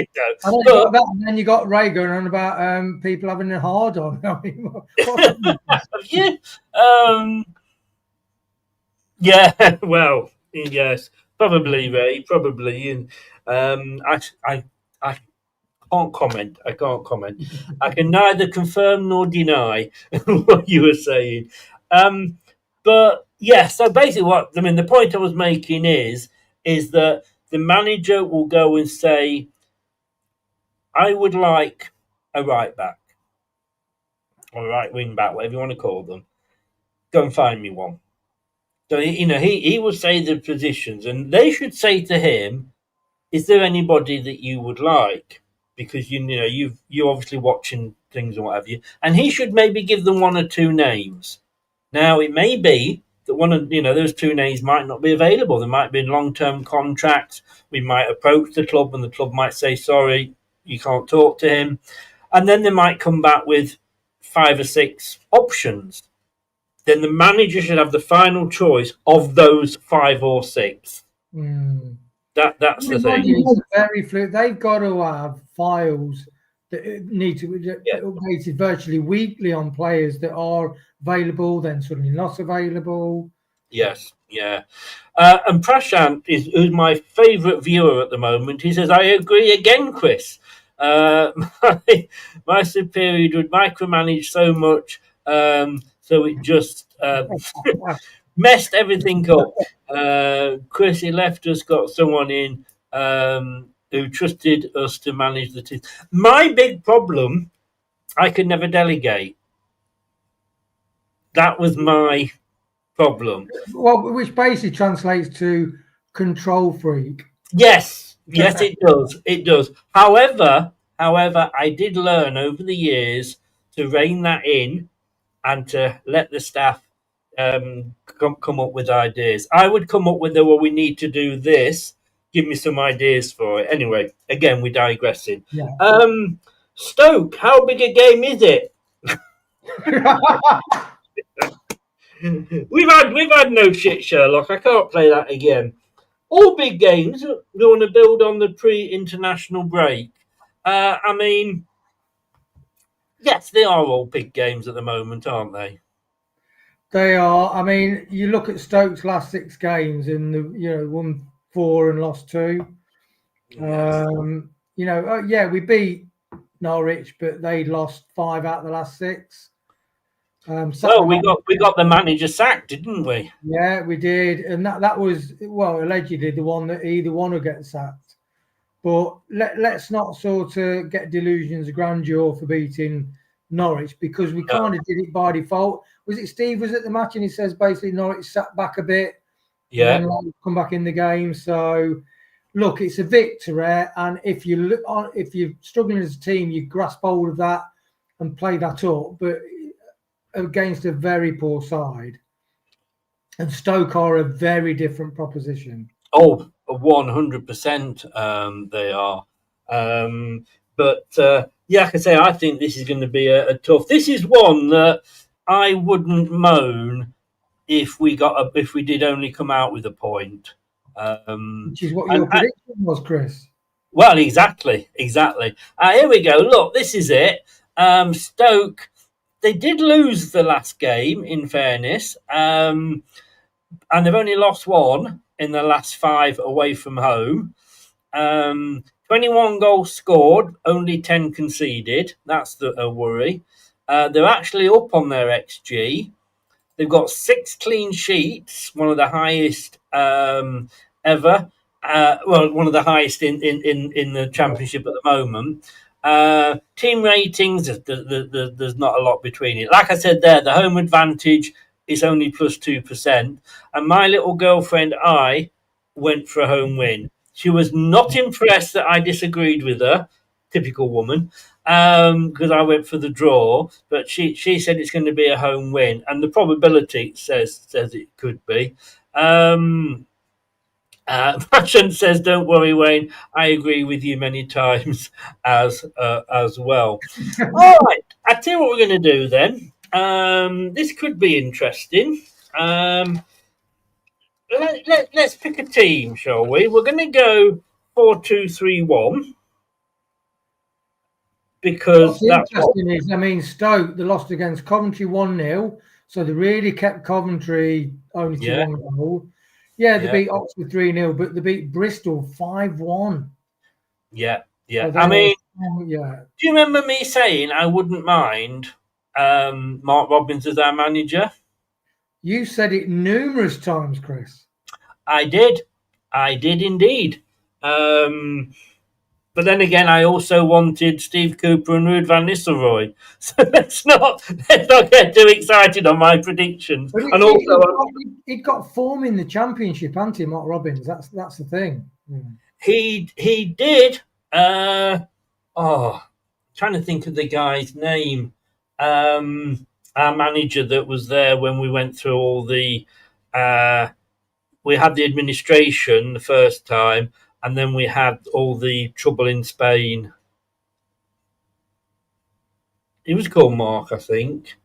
then you got Ray going on about people having a hard on. Yeah. Yeah. Well, yes, probably, Ray. Probably. And I can't comment. I can't comment. I can neither confirm nor deny what you were saying. But Yeah, so basically the point I was making is that the manager will go and say, I would like a right back or a right wing back, whatever you want to call them. Go and find me one. So he will say the positions, and they should say to him, "Is there anybody that you would like?" Because you're obviously watching things and what have you, and he should maybe give them one or two names. Now it may be that one of those two names might not be available. There might be long-term contracts. We might approach the club, and the club might say, "Sorry, you can't talk to him," and then they might come back with 5 or 6 options. Then the manager should have the final choice of those 5 or 6. That's the thing. It's very fluid. They've got to have files that need to be updated virtually weekly on players that are available, then suddenly not available. Yes, yeah. And Prashant who's my favourite viewer at the moment. He says, "I agree again, Chris. My superior would micromanage so much, so it just messed everything up. Chris, he left us, got someone in who trusted us to manage the team." My big problem, I could never delegate. That was my problem. Well, which basically translates to control freak. Yes, it does. It does. However, I did learn over the years to rein that in and to let the staff come up with ideas. I would come up with, "Well, we need to do this. Give me some ideas for it." Anyway, again, we're digressing. Yeah. Stoke, how big a game is it? We've had no shit, Sherlock. I can't play that again. All big games. We want to build on the pre-international break. Yes, they are all big games at the moment, aren't they? They are. I mean, you look at Stoke's last 6 games and won 4 and lost 2. Yes. We beat Norwich, but they lost 5 out of the last 6. We got the manager sacked, didn't we? Yeah, we did, and that was allegedly the one that either one will get sacked. But let's not sort of get delusions of grandeur for beating Norwich, because we kind of did it by default. Was it Steve was at the match and he says basically Norwich sat back a bit, and then come back in the game. So look, it's a victory, and if you're struggling as a team, you grasp hold of that and play that up. But against a very poor side, and Stoke are a very different proposition. Oh, 100%. They are. Like I say, I think this is going to be a tough. This is one that I wouldn't moan if we did only come out with a point. Which is what your prediction was, Chris. Well, exactly. Here we go. Look, this is it. Stoke. They did lose the last game, in fairness, and they've only lost 1 in the last 5 away from home. 21 goals scored, only 10 conceded. That's a worry. They're actually up on their XG. They've got 6 clean sheets, one of the highest ever. One of the highest in the Championship at the moment. Team ratings, there's not a lot between it. Like I said there, the home advantage is only plus 2%. And my little girlfriend, I went for a home win. She was not impressed that I disagreed with her, typical woman, because I went for the draw. But she said it's going to be a home win, and the probability says it could be. Passion says, "Don't worry, Wayne. I agree with you many times as well." All right, I tell you what we're going to do then. This could be interesting. Let's pick a team, shall we? We're going to go 4-2-3-1 because what's interesting is, I mean, Stoke, they lost against Coventry 1-0, so they really kept Coventry only to 1 goal. Yeah, they beat Oxford 3-0, but they beat Bristol 5-1. Yeah. So I mean, do you remember me saying I wouldn't mind Mark Robbins as our manager? You said it numerous times, Chris. I did indeed. But then again, I also wanted Steve Cooper and Ruud van Nistelrooy. So let's not get too excited on my predictions. But And also, he got form in the Championship, hasn't he, Mark Robbins? That's the thing. he did. Trying to think of the guy's name. Our manager that was there when we went through all the. We had the administration the first time, and then we had all the trouble in Spain. He was called Mark, I think.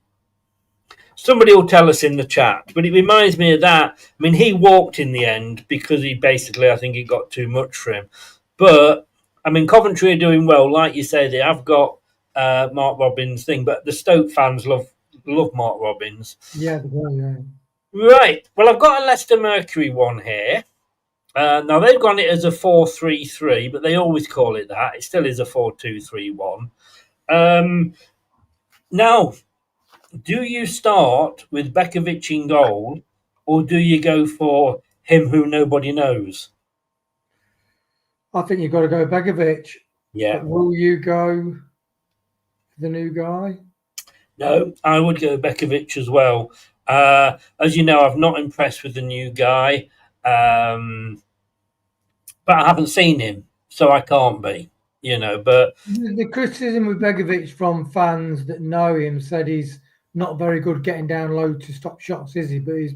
Somebody will tell us in the chat, but it reminds me of that. I mean, he walked in the end because he basically, I think it got too much for him. But, I mean, Coventry are doing well. Like you say, they have got Mark Robbins' thing, but the Stoke fans love Mark Robbins. Yeah, yeah. Right. Well, I've got a Leicester Mercury one here. Now, they've gone it as a 4-3-3, but they always call it that. It still is a 4-2-3-1. Now, do you start with Bekovic in goal, or do you go for him who nobody knows? I think you've got to go Begovic. Yeah. But will you go for the new guy? No, I would go Bekovic as well. As you know, I've not impressed with the new guy, but I haven't seen him, so I can't be, But the criticism with Begovic from fans that know him said he's not very good getting down low to stop shots, is he? But he's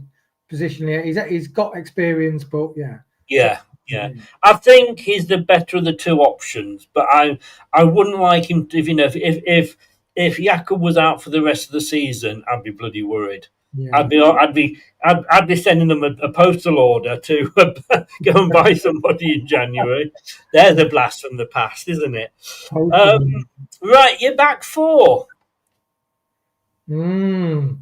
positionally, he's got experience, but yeah. I think he's the better of the two options, but I wouldn't like him to, if Jakob was out for the rest of the season, I'd be bloody worried. Yeah. I'd be sending them a postal order to go and buy somebody in January. There's a blast from the past, isn't it? Right, you're back four. Yannick.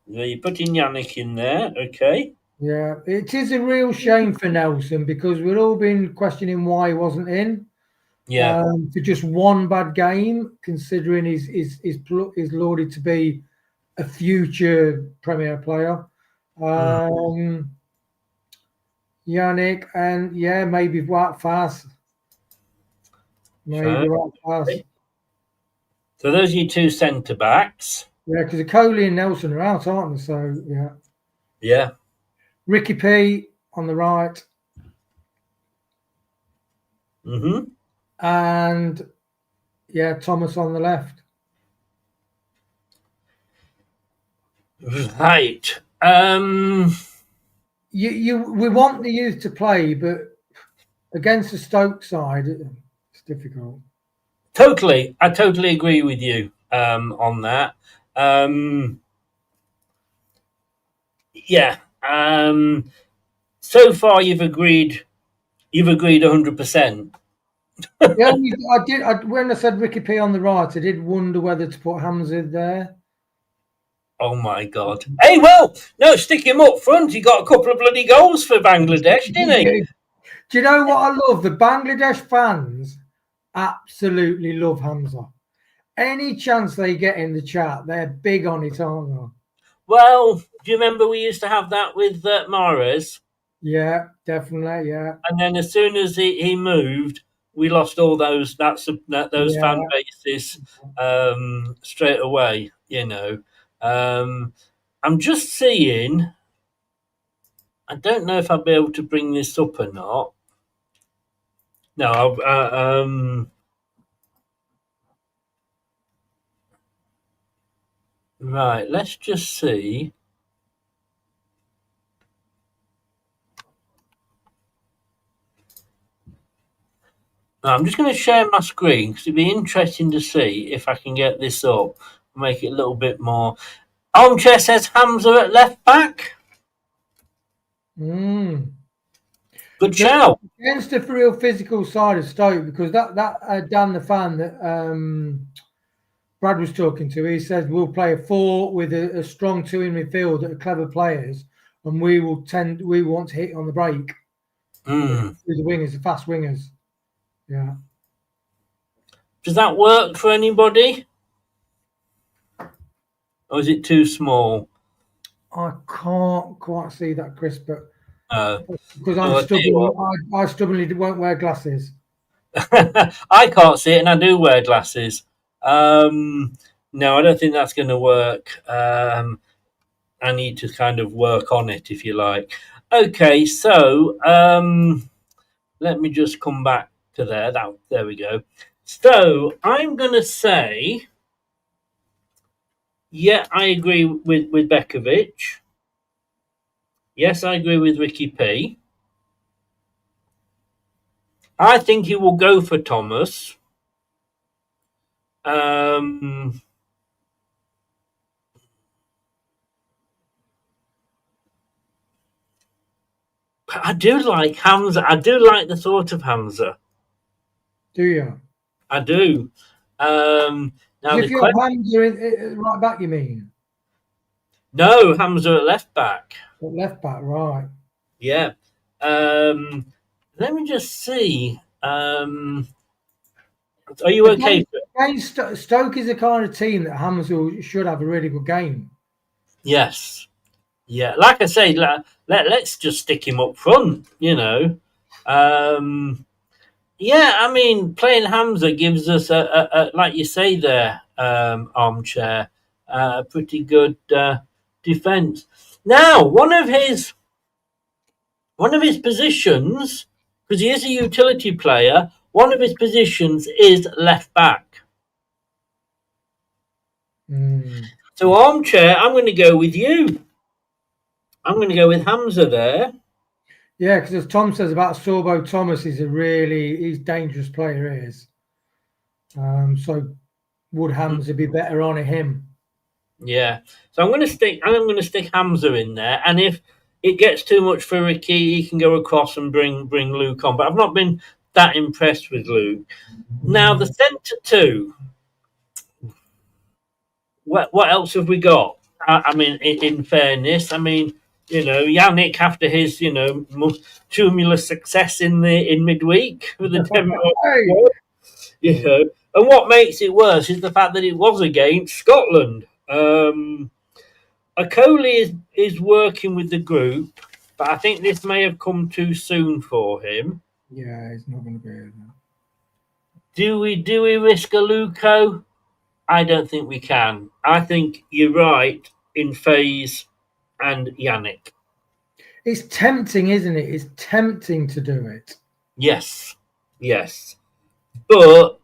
Yeah, you're putting Yannick in there, okay. Yeah, it is a real shame for Nelson because we've all been questioning why he wasn't in. Yeah. For just one bad game, considering he's lauded to be a future Premier player. Yannick, and maybe White Fast. So those are your two centre backs. Yeah, because Coley and Nelson are out, aren't they? So yeah. Ricky P on the right. Mm-hmm. And Thomas on the left. Right. We want the youth to play, but against the Stoke side, it's difficult. Totally, I totally agree with you on that. So far, you've agreed 100%. Yeah, I did. When I said Ricky P on the right, I did wonder whether to put Hamza there. Oh my God! Hey, well, no, stick him up front. He got a couple of bloody goals for Bangladesh, didn't he? Do you know what I love? The Bangladesh fans absolutely love Hamza. Any chance they get in the chat, they're big on it, aren't they? Well, do you remember we used to have that with Mahrez? Yeah, definitely, yeah. And then as soon as he moved, we lost all those fan bases straight away. I'm just seeing. I don't know if I'll be able to bring this up or not. No, right. Let's just see. Now, I'm just going to share my screen because it'd be interesting to see if I can get this up, make it a little bit more. Armchair says Hamza at left back. Good shout. Against the real physical side of Stoke, because that Dan the fan that Brad was talking to, he says we'll play a 4 with a strong 2 in midfield that are clever players, and we want to hit on the break with the wingers, the fast wingers. Yeah. Does that work for anybody? or is it too small? I can't quite see that, Chris, but because Well, I'm stubborn, I stubbornly won't wear glasses. I can't see it, and I do wear glasses. No, I don't think that's going to work. I need to kind of work on it, if you like. Okay, so let me just come back to there. There we go. So I'm going to say, yeah, I agree with Bekovic. Yes, I agree with Ricky P. I think he will go for Thomas. I do like Hamza. I do like the thought of Hamza. Do you? I do. Now if you're Hamza right back, you mean? No, Hamza at left back. At left back, right. Yeah. Let me just see. Are you okay? Stoke is the kind of team that Hamza should have a really good game. Yes. Yeah. Like I say, let's just stick him up front, you know. Yeah, I mean, playing Hamza gives us a like you say there, armchair, a pretty good defence. Now, one of his positions, because he is a utility player, one of his positions is left back. So, armchair, I'm going to go with you. I'm going to go with Hamza there. Yeah, because as Tom says about Sorbo Thomas, he's a dangerous player, he is. So would Hamza be better on him? Yeah. So I'm going to stick Hamza in there, and if it gets too much for Ricky, he can go across and bring Luke on. But I've not been that impressed with Luke. Now the centre two. What else have we got? I mean, in fairness, I mean, you know, Yannick after his, you know, tumultuous success in midweek with the 10 you know, and what makes it worse is the fact that it was against Scotland. Okoli is working with the group, but I think this may have come too soon for him. Yeah, he's not going to be here now. Do we risk a Luco? I don't think we can. I think you're right in Faze and Yannick. It's tempting, isn't it? It's tempting to do it. Yes. But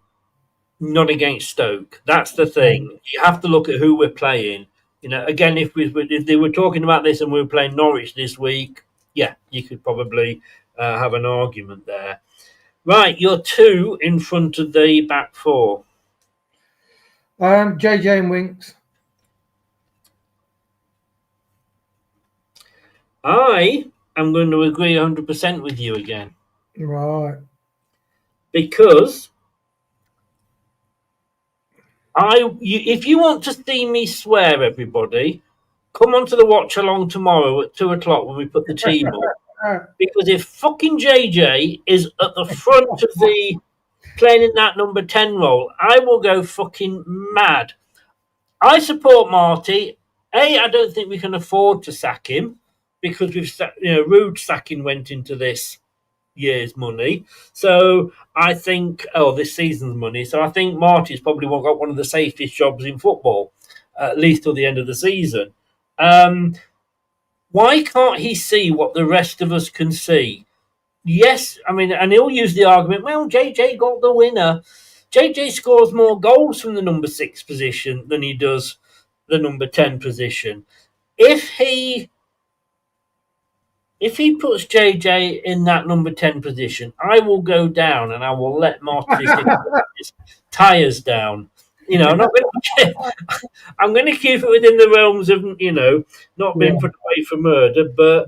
not against Stoke. That's the thing. You have to look at who we're playing. You know, again, if they were talking about this and we were playing Norwich this week, yeah, you could probably have an argument there. Right, you're two in front of the back four. JJ and Winks. I am going to agree 100% with you again. Right. Because if you want to see me swear, everybody, come on to the watch along tomorrow at 2:00 when we put the team up. Because if fucking JJ is at the front of the playing in that number 10 role, I will go fucking mad. I support Marty. I don't think we can afford to sack him because Rude sacking went into this year's money. So I think, this season's money. So I think Marty's probably got one of the safest jobs in football, at least till the end of the season. Why can't he see what the rest of us can see? Yes, I mean, and he'll use the argument, well, JJ got the winner. JJ scores more goals from the number 6 position than he does the number 10 position. If he puts JJ in that number 10 position, I will go down and I will let Marty stick his tyres down. You know, I'm going to keep it within the realms of, you know, not being put away for murder, but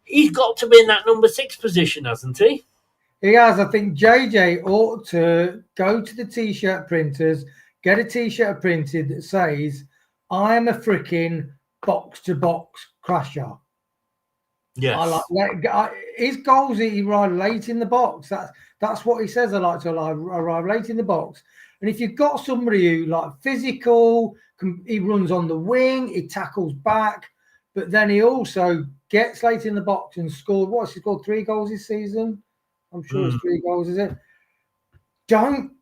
he's got to be in that number 6 position, hasn't he? He has. I think JJ ought to go to the T-shirt printers, get a T-shirt printed that says, I am a freaking box-to-box crasher. Yes. His goals, he arrived late in the box. That's what he says. I like to arrive late in the box. And if you've got somebody who like physical, he runs on the wing, he tackles back, but then he also gets late in the box and scored. What's he scored? 3 goals this season? I'm sure it's 3 goals, is it? Don't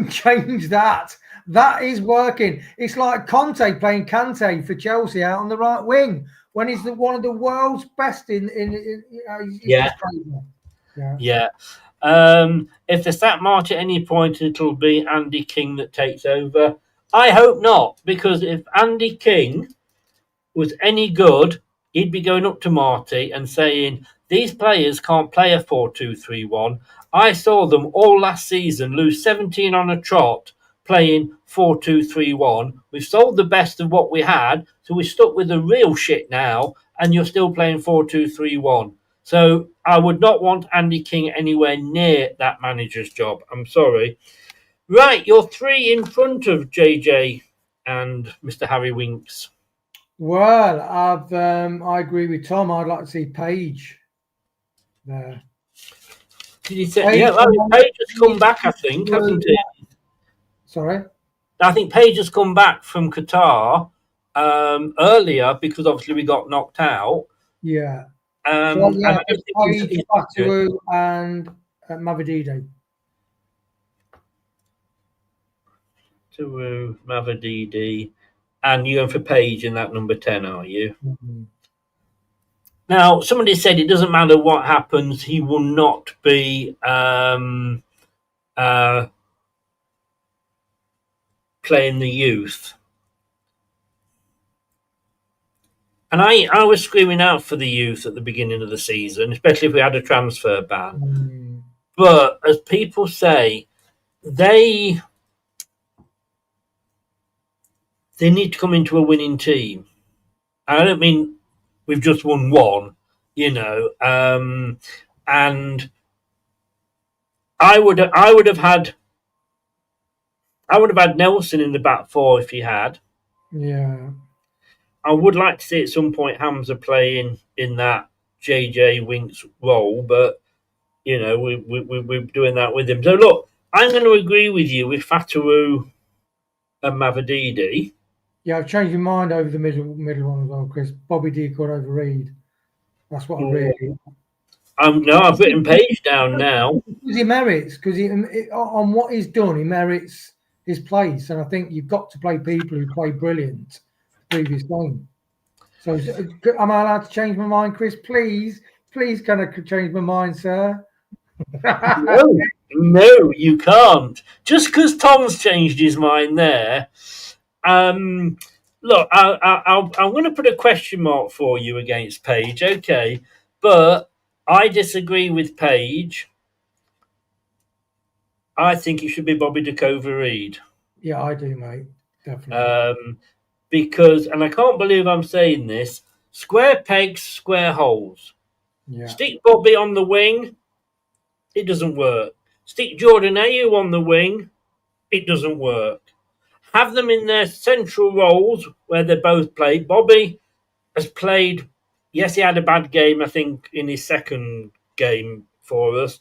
change that. That is working. It's like Conte playing Kante for Chelsea out on the right wing when he's one of the world's best in Yeah. If there's that march at any point, it'll be Andy King that takes over. I hope not, because if Andy King was any good, he'd be going up to Marty and saying, these players can't play a 4-2-3-1. I saw them all last season lose 17 on a trot playing 4-2-3-1. We've sold the best of what we had, so we're stuck with the real shit now, and you're still playing 4-2-3-1. So I would not want Andy King anywhere near that manager's job. I'm sorry. Right, you're 3 in front of JJ and Mr. Harry Winks. Well, I agree with Tom. I'd like to see Page there. Did you say? Page has come back, I think, hasn't he? Sorry? I think Page has come back from Qatar earlier because obviously we got knocked out. Yeah. Page, Fatawu and Mavididi. Fatawu, Mavididi. And you're going for Page in that number 10, are you? Mm-hmm. Now, somebody said it doesn't matter what happens, he will not be playing the youth. And I was screaming out for the youth at the beginning of the season, especially if we had a transfer ban. Mm. But as people say, they need to come into a winning team. I don't mean we've just won one, and I would have had Nelson in the back 4 if he had. Yeah. I would like to see at some point Hamza playing in that JJ Winks role, but we're doing that with him. So look, I'm going to agree with you with Fatawu and Mavididi. Yeah, I've changed my mind over the middle one as well, Chris. Bobby D got over Reed. That's what I really. No, I've written Page down now. Because he merits, on what he's done, he merits his place, and I think you've got to play people who play brilliant the previous game. So, am I allowed to change my mind, Chris? Please, can I change my mind, sir? No, you can't. Just because Tom's changed his mind there. Look, I'm going to put a question mark for you against Page, okay? But I disagree with Page. I think he should be Bobby Dakova-Reid. Yeah, I do, mate. Definitely. Because, and I can't believe I'm saying this, square pegs, square holes. Yeah. Stick Bobby on the wing, it doesn't work. Stick Jordan Ayew on the wing, it doesn't work. Have them in their central roles where they both played. Bobby has played, yes, he had a bad game, I think, in his second game for us.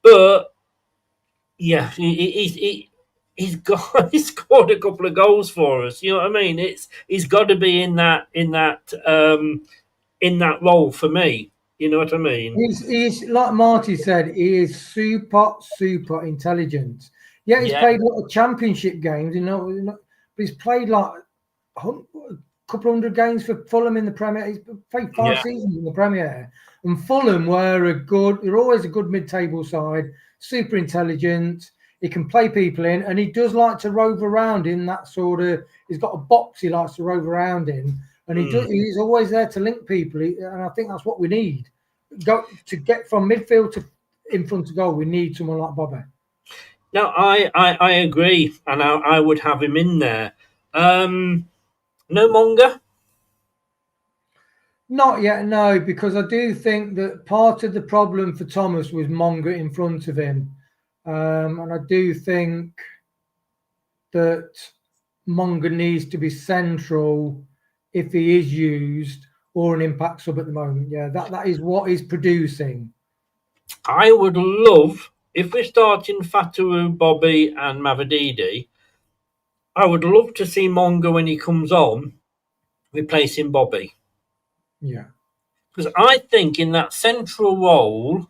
But, yeah, he's scored a couple of goals for us. You know what I mean? He's got to be in that role for me. You know what I mean? He's like Marty said, he is super intelligent. Yeah, he's played a lot of championship games, but he's played like a couple hundred games for Fulham in the Premier. He's played 5 seasons in the Premier. And Fulham they're always a good mid-table side, super intelligent. He can play people in, and he does like to rove around in that sort of, he's got a box he likes to rove around in. And he's always there to link people. And I think that's what we need. To get from midfield to in front of goal, we need someone like Bobby. No, I agree, and I would have him in there. No Monga? Not yet, no, because I do think that part of the problem for Thomas was Monga in front of him. And I do think that Monga needs to be central if he is used, or an impact sub at the moment. Yeah, that is what he's producing. I would love, if we're starting Fatawu, Bobby and Mavididi, I would love to see Mongo when he comes on replacing Bobby. Yeah. Because I think in that central role,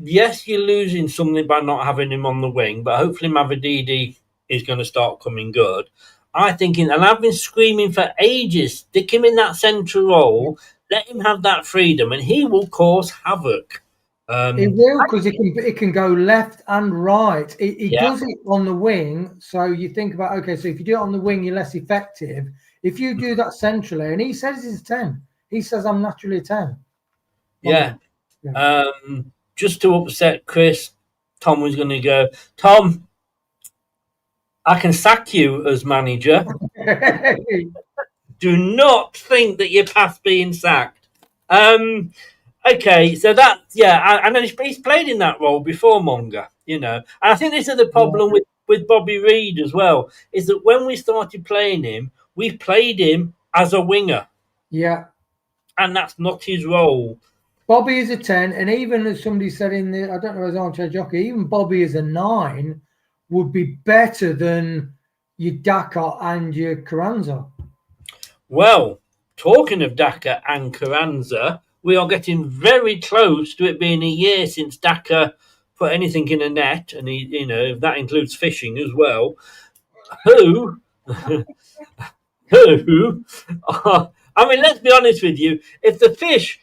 yes, you're losing something by not having him on the wing, but hopefully Mavididi is going to start coming good. I think, and I've been screaming for ages, stick him in that central role, let him have that freedom, and he will cause havoc. It will, because it can go left and right. It does it on the wing. So you think about, okay, so if you do it on the wing, you're less effective. If you do that centrally, and he says he's 10. He says, I'm naturally a 10. Yeah. Just to upset Chris, Tom was going to go, Tom, I can sack you as manager. Do not think that you're past being sacked. Okay, so that, and then he's played in that role before Monga, And I think this is the problem with Bobby Reid as well, is that when we started playing him, we played him as a winger. Yeah. And that's not his role. Bobby is a 10, and even as somebody said in the, I don't know, as Armchair Jockey, even Bobby as a 9 would be better than your Daka and your Carranza. Well, talking of Daka and Carranza, we are getting very close to it being a year since Daka put anything in a net, and he, that includes fishing as well. Who? I mean, let's be honest with you. If the fish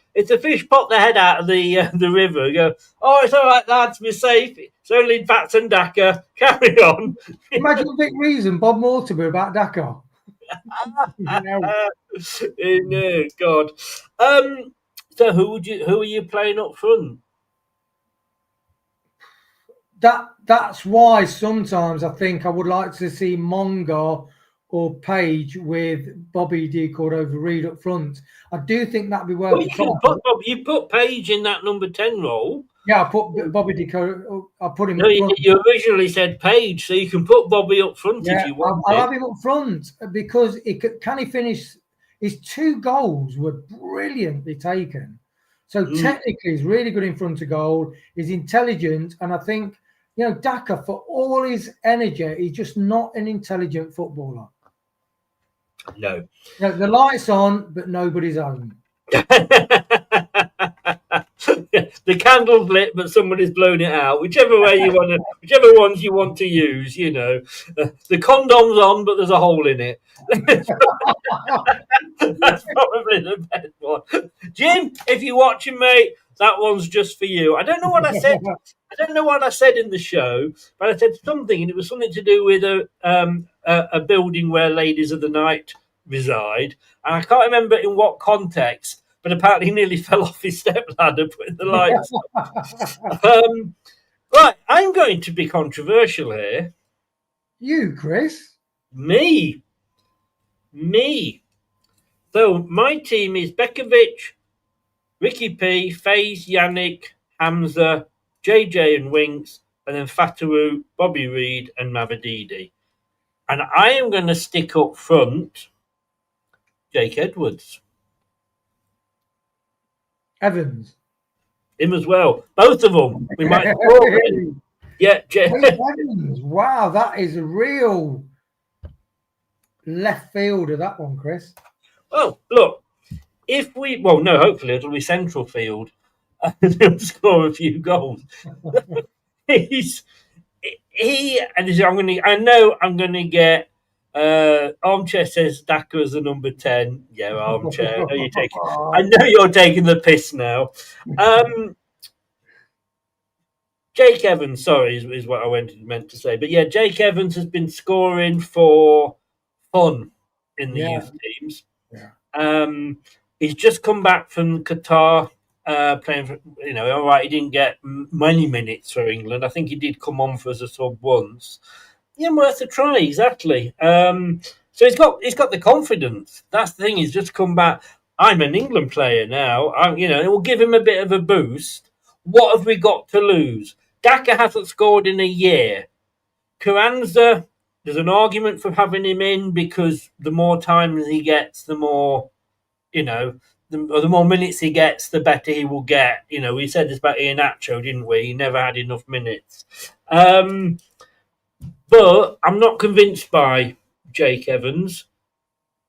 pop their head out of the river, go, oh, it's all right, lads, we're safe. It's only Bats and Daka. Carry on. Imagine a big reason Bob Mortimer about Daka. No, God. So who are you playing up front? That's why sometimes I think I would like to see Monga or Page with Bobby D over Reid up front. I do think that'd be well. Well, you put Page in that number 10 role. Yeah, I put Bobby Deco. I put him. No, you originally said Page, so you can put Bobby up front if you want. I'll have him up front because can he finish? His 2 goals were brilliantly taken. So technically, he's really good in front of goal. He's intelligent, and I think Daka, for all his energy, he's just not an intelligent footballer. No. The light's on, but nobody's home. The candle's lit, but somebody's blown it out. Whichever ones you want to use, the condom's on, but there's a hole in it. That's probably the best one. Jim, if you're watching, mate, that one's just for you. I don't know what I said. I don't know what I said in the show, but I said something, and it was something to do with a building where ladies of the night reside, and I can't remember in what context. But apparently he nearly fell off his stepladder putting the lights on. Right, I'm going to be controversial here. You, Chris? Me. So my team is Bekovic, Ricky P, Faze, Yannick, Hamza, JJ and Winks, and then Fatawu, Bobby Reid and Mavididi. And I am going to stick up front Jake Edwards. Evans. Him as well. Both of them. We might. Yeah, Evans. Wow, that is a real left fielder, that one, Chris. Well, look, hopefully it'll be central field. He'll score a few goals. I'm going to get. Armchair says Daka as the number 10. Yeah, Armchair. I know you're taking the piss now. Jake Evans, sorry, is what I meant to say. But yeah, Jake Evans has been scoring for fun in the youth teams. Yeah. He's just come back from Qatar, playing for, all right, he didn't get many minutes for England. I think he did come on for as a sub once. Yeah, worth a try, exactly. So he's got the confidence. That's the thing. He's just come back. I'm an England player now. It will give him a bit of a boost. What have we got to lose? Daka hasn't scored in a year. Carranza, there's an argument for having him in because the more time he gets, the more, the more minutes he gets, the better he will get. We said this about Iheanacho, didn't we? He never had enough minutes. But I'm not convinced by Jake Evans.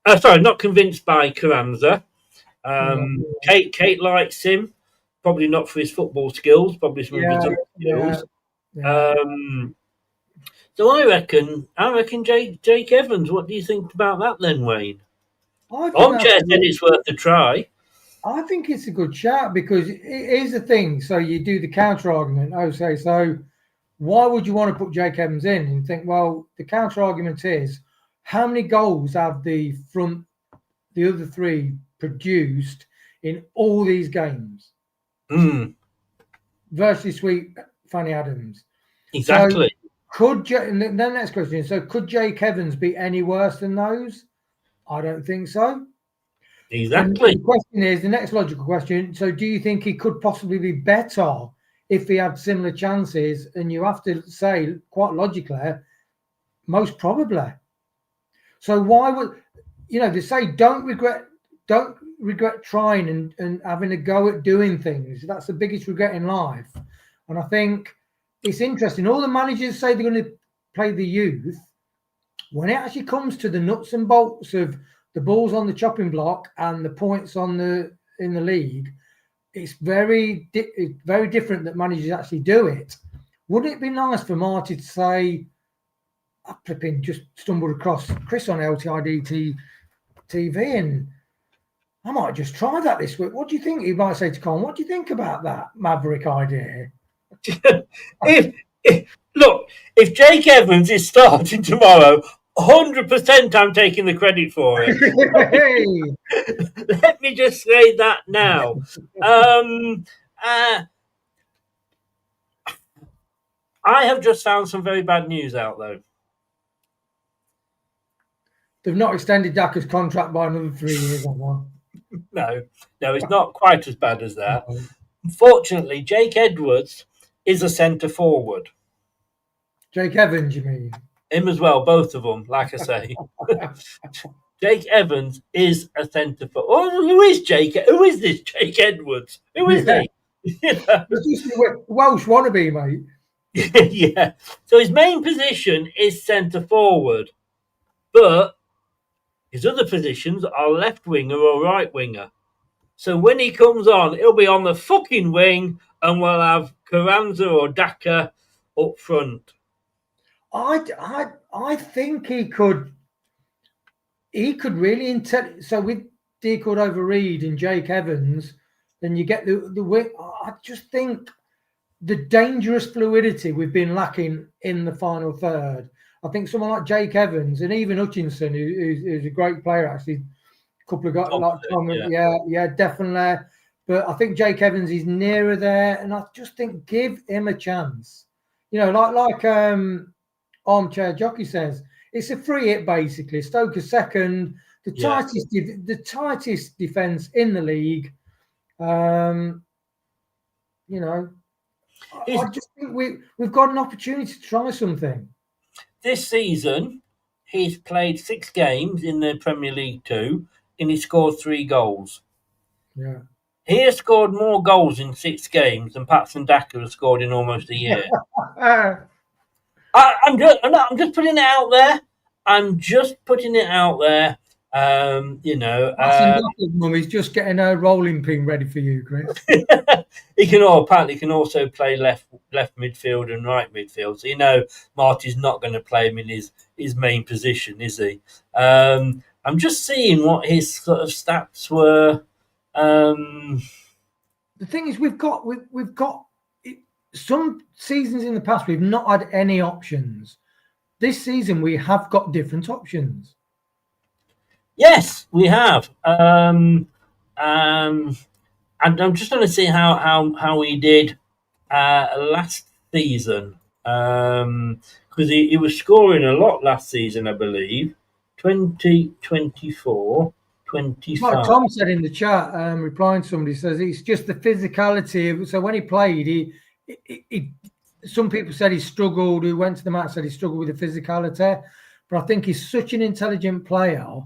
Not convinced by Carranza. Kate likes him. Probably not for his football skills, probably some of his other skills. So I reckon Jake Evans. What do you think about that then, Wayne? Armchair said it's worth a try. I think it's a good shout because here's the thing. So you do the counter argument. So why would you want to put Jake Evans in and think, well, the counter argument is how many goals have the other three produced in all these games? Virtually sweep Fanny Adams. Exactly. So and then the next question is, so could Jake Evans be any worse than those? I don't think so. Exactly. And the question is, the next logical question, so do you think he could possibly be better if he had similar chances? And you have to say, quite logically, most probably. So why would, they say don't regret trying and having a go at doing things. That's the biggest regret in life. And I think it's interesting. All the managers say they're going to play the youth. When it actually comes to the nuts and bolts of the balls on the chopping block and the points in the league, it's very different that managers actually do it. Wouldn't it be nice for Marty to say, I flipping just stumbled across Chris on LTID TV and I might just try that this week. What do you think? He might say to Colin, what do you think about that maverick idea? If Jake Evans is starting tomorrow, 100% I'm taking the credit for it. Let me just say that now. I have just found some very bad news out, though. They've not extended Daka's contract by another 3 years on one. No, it's not quite as bad as that. No. Unfortunately, Jake Edwards is a centre forward. Jake Evans, you mean? Him as well, both of them, like I say. Jake Evans is a centre forward. Oh, who is Jake? Who is this Jake Edwards? Who is he? It's just a Welsh wannabe, mate. Yeah. So his main position is centre forward, but his other positions are left winger or right winger. So when he comes on, he'll be on the fucking wing and we'll have Carranza or Daka up front. I think he could really so with D Cordova-Reid and Jake Evans, then you get the wing. I just think the dangerous fluidity we've been lacking in the final third. I think someone like Jake Evans and even Hutchinson, who's a great player, actually, a couple of guys, definitely. But I think Jake Evans is nearer there, and I just think give him a chance. Like Armchair Jockey says, it's a free hit basically. Stoke is second, the tightest defence in the league. I just think we've got an opportunity to try something. This season, he's played 6 games in the Premier League 2, and he scored 3 goals. Yeah, he has scored more goals in 6 games than Patson Daka has scored in almost a year. I'm just putting it out there. He's just getting a rolling pin ready for you, Chris. He can also play left midfield and right midfield. So Marty's not going to play him in his main position, is he? I'm just seeing what his sort of stats were. The thing is, we've got some seasons in the past we've not had any options. This season we have got different options. Yes, we have. And I'm just going to see how we did last season, because he was scoring a lot last season, I believe. 20, 24, 25. Like Tom said in the chat, replying to somebody, says it's just the physicality. So when he played, he some people said he struggled. Who went to the match said he struggled with the physicality. But I think he's such an intelligent player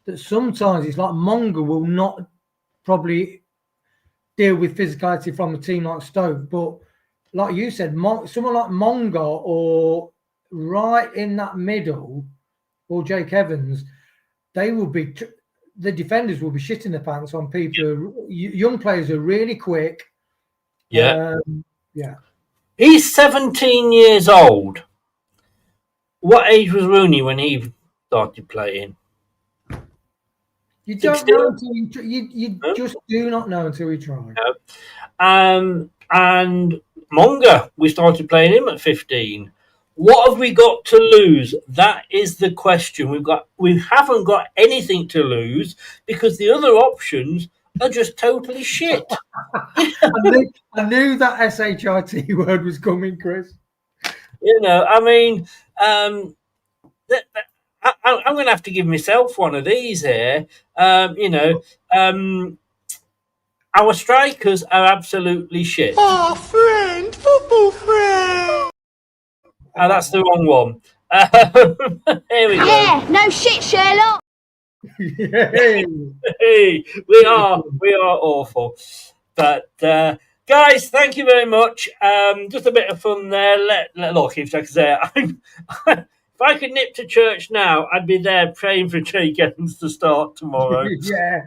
that sometimes it's like Monga will not probably deal with physicality from a team like Stoke. But like you said, someone like Monga or right in that middle, or Jake Evans, they will be the defenders will be shitting their pants on people. Young players are really quick. Yeah. Yeah. He's 17 years old. What age was Rooney when he started playing? You don't 16? know until you just do not know until you try. And Monga, we started playing him at 15. What have we got to lose? That is the question. We haven't got anything to lose because the other options are just totally shit. I knew that SHIT word was coming, Chris. You know, I mean, I'm going to have to give myself one of these here. You know, our strikers are absolutely shit. Oh, friend, football friend. Oh, that's the wrong one. Here we go. Yeah, no shit, Sherlock. Yay. Hey, we are awful. But guys, thank you very much. Just a bit of fun there. Look, if I could say it, if I could nip to church now, I'd be there praying for Jake Evans to start tomorrow. Yeah.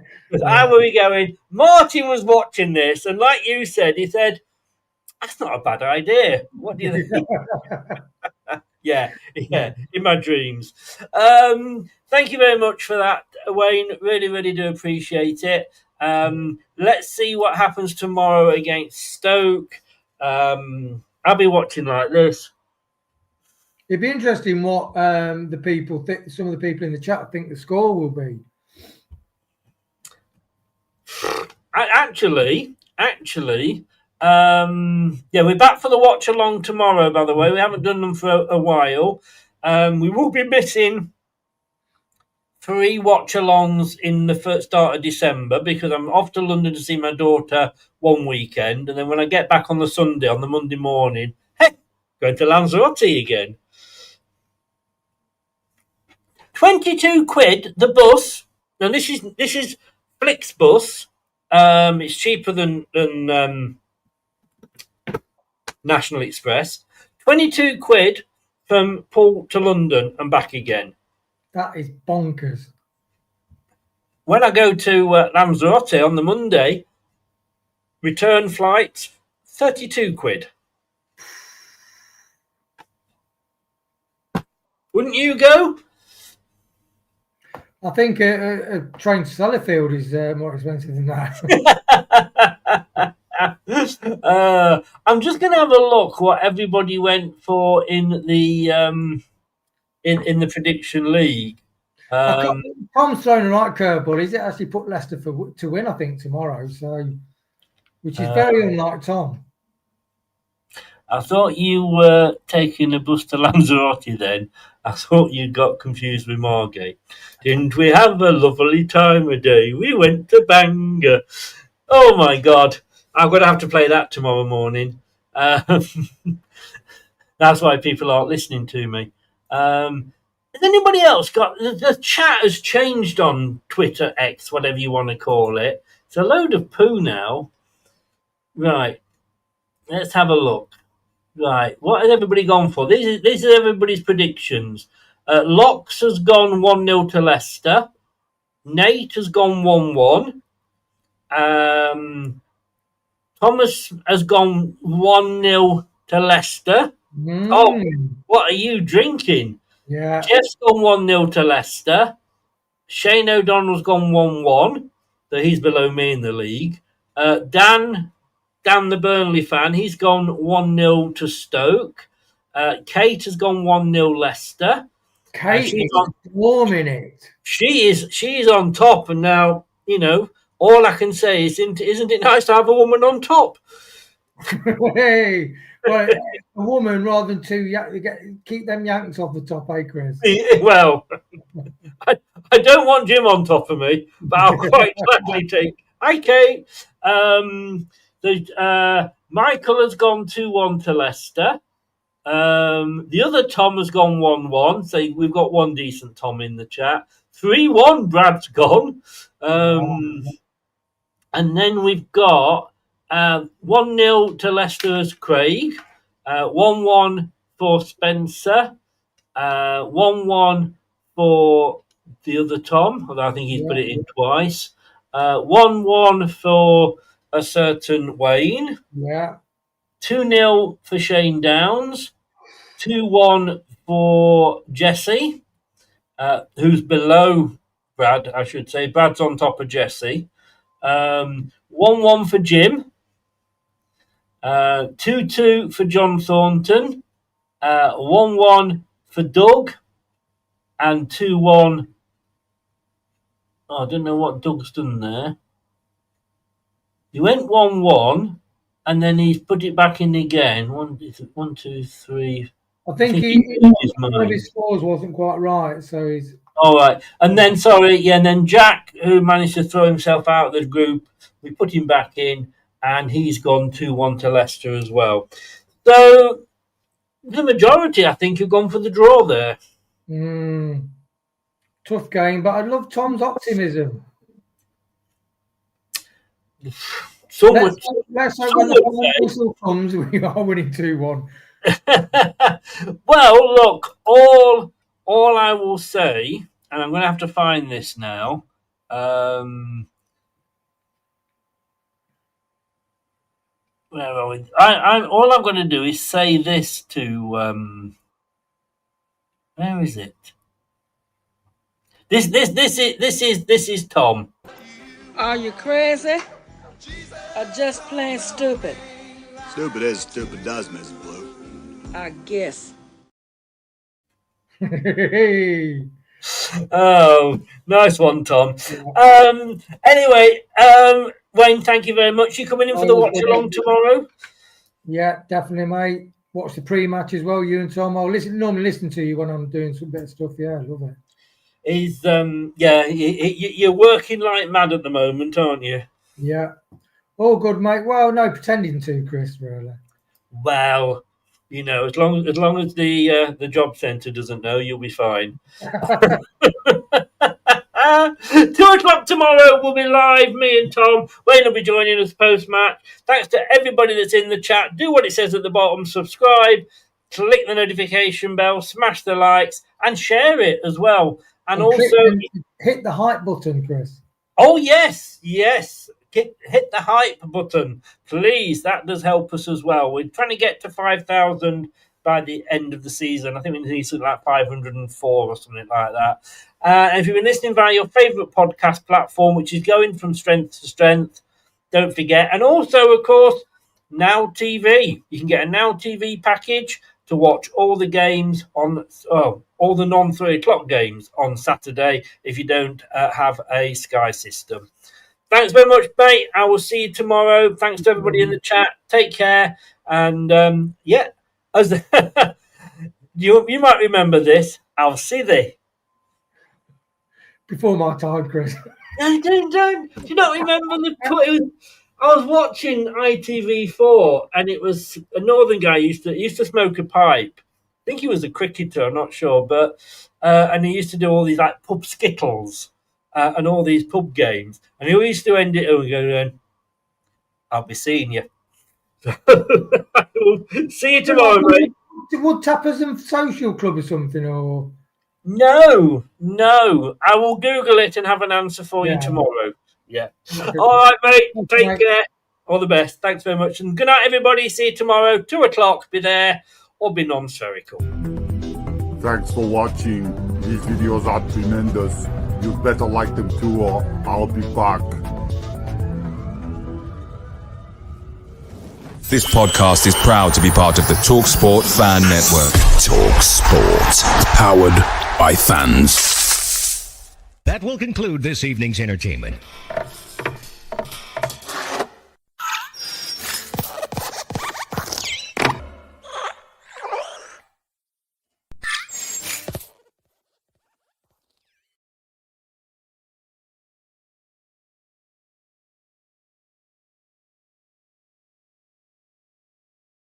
How are we going? Martin was watching this, and like you said, he said, "That's not a bad idea." What do you think? Yeah, in my dreams. Thank you very much for that, Wayne. Really, really do appreciate it. Let's see what happens tomorrow against Stoke. I'll be watching like this. It'd be interesting what the people think. Some of the people in the chat think the score will be. Actually, yeah, we're back for the watch along tomorrow. By the way, we haven't done them for a while. We will be missing 3 watch alongs in the first start of December because I'm off to London to see my daughter one weekend, and then when I get back on the Sunday, on the Monday morning, hey, going to Lanzarote again. 22 quid the bus. Now this is Flixbus. It's cheaper than National Express. 22 quid from Poole to London and back again. That is bonkers. When I go to Lanzarote on the Monday, return flight, 32 quid. Wouldn't you go? I think a train to Sellafield is more expensive than that. I'm just going to have a look what everybody went for in the in the prediction league. Tom's thrown a right curveball. He's actually put Leicester to win, I think, tomorrow. So, which is very unlike Tom. I thought you were taking a bus to Lanzarote then. I thought you got confused with Margate. Didn't we have a lovely time of day? We went to Bangor. Oh, my God. I'm going to have to play that tomorrow morning. That's why people aren't listening to me. Has anybody else got... The chat has changed on Twitter, X, whatever you want to call it. It's a load of poo now. Right. Let's have a look. Right, what has everybody gone for? This is everybody's predictions. Locks has gone 1-0 to Leicester. Nate has gone 1-1. Thomas has gone 1-0 to Leicester. Oh, what are you drinking? Yeah. Jeff's gone 1-0 to Leicester. Shane O'Donnell's gone 1-1. So he's below me in the league. Dan, the Burnley fan, he's gone 1-0 to Stoke. Kate has gone 1-0 Leicester. Kate is warming it. She is on top, and now, you know, all I can say is, isn't it nice to have a woman on top? Hey, well, a woman rather than two, keep them Yanks off the top, eh, Chris? Well, I don't want Jim on top of me, but I'll quite gladly take. Hi, Kate. Michael has gone 2-1 to Leicester. The other Tom has gone 1-1. So we've got one decent Tom in the chat. 3-1, Brad's gone. And then we've got 1-0 to Leicester's Craig. 1-1 for Spencer. 1-1 for the other Tom, although I think he's put it in twice. 1-1 for a certain Wayne. Yeah. 2-0 for Shane Downs. 2-1 for Jesse, who's below Brad, I should say. Brad's on top of Jesse. 1-1 for Jim. 2-2 for John Thornton. 1-1 for Doug. And 2-1. Oh, I don't know what Doug's done there. He went 1-1, and then he's put it back in again. 1, 2, 3. I think one of his scores wasn't quite right, so he's... All right. And then, and then Jack, who managed to throw himself out of the group, we put him back in, and he's gone 2-1 to Leicester as well. So the majority, I think, have gone for the draw there. Tough game, but I love Tom's optimism. Let's hope when the whistle comes, we are winning 2-1. Well, look, all I will say, and I'm going to have to find this now. Where are we? All I'm going to do is say this to. Where is it? This is Tom. Are you crazy? Or just plain stupid? Stupid is stupid does, Mrs. Blue. I guess. Oh, nice one, Tom. Anyway, Wayne, thank you very much. You coming in for the watch along tomorrow? Yeah, definitely, mate. Watch the pre-match as well, you and Tom. I'll normally listen to you when I'm doing some bit of stuff. Yeah, I love it. You're working like mad at the moment, aren't you? Yeah. All good, mate. Well, no pretending to, Chris, really. Well, you know, as long as the job centre doesn't know, you'll be fine. 2:00 tomorrow, we'll be live, me and Tom. Wayne will be joining us post-match. Thanks to everybody that's in the chat. Do what it says at the bottom. Subscribe, click the notification bell, smash the likes, and share it as well. And also hit the hype button, Chris. Oh, yes. Hit the hype button, please. That does help us as well. We're trying to get to 5,000 by the end of the season. I think we need something like 504 or something like that. And if you've been listening via your favourite podcast platform, which is going from strength to strength, don't forget. And also, of course, Now TV. You can get a Now TV package to watch all the games on, all the non-3 o'clock games on Saturday if you don't have a Sky system. Thanks very much, mate. I will see you tomorrow. Thanks to everybody in the chat. Take care. And, as you might remember this, I'll see thee. Before my time, Chris. No, don't. Do you not remember I was watching ITV4, and it was a northern guy used to smoke a pipe. I think he was a cricketer, I'm not sure, but and he used to do all these like pub skittles and all these pub games, and he used to end it going, "I'll be seeing you." See you tomorrow, mate. Wood Tappers and Social Club or something, or no. I will Google it and have an answer for you tomorrow. Yeah. All right, mate. Take care. All the best. Thanks very much. And good night, everybody. See you tomorrow, 2:00. Be there or be non-spherical. Thanks for watching. These videos are tremendous. You better like them too, or I'll be back. This podcast is proud to be part of the TalkSport Fan Network. TalkSport. Powered by fans. That will conclude this evening's entertainment.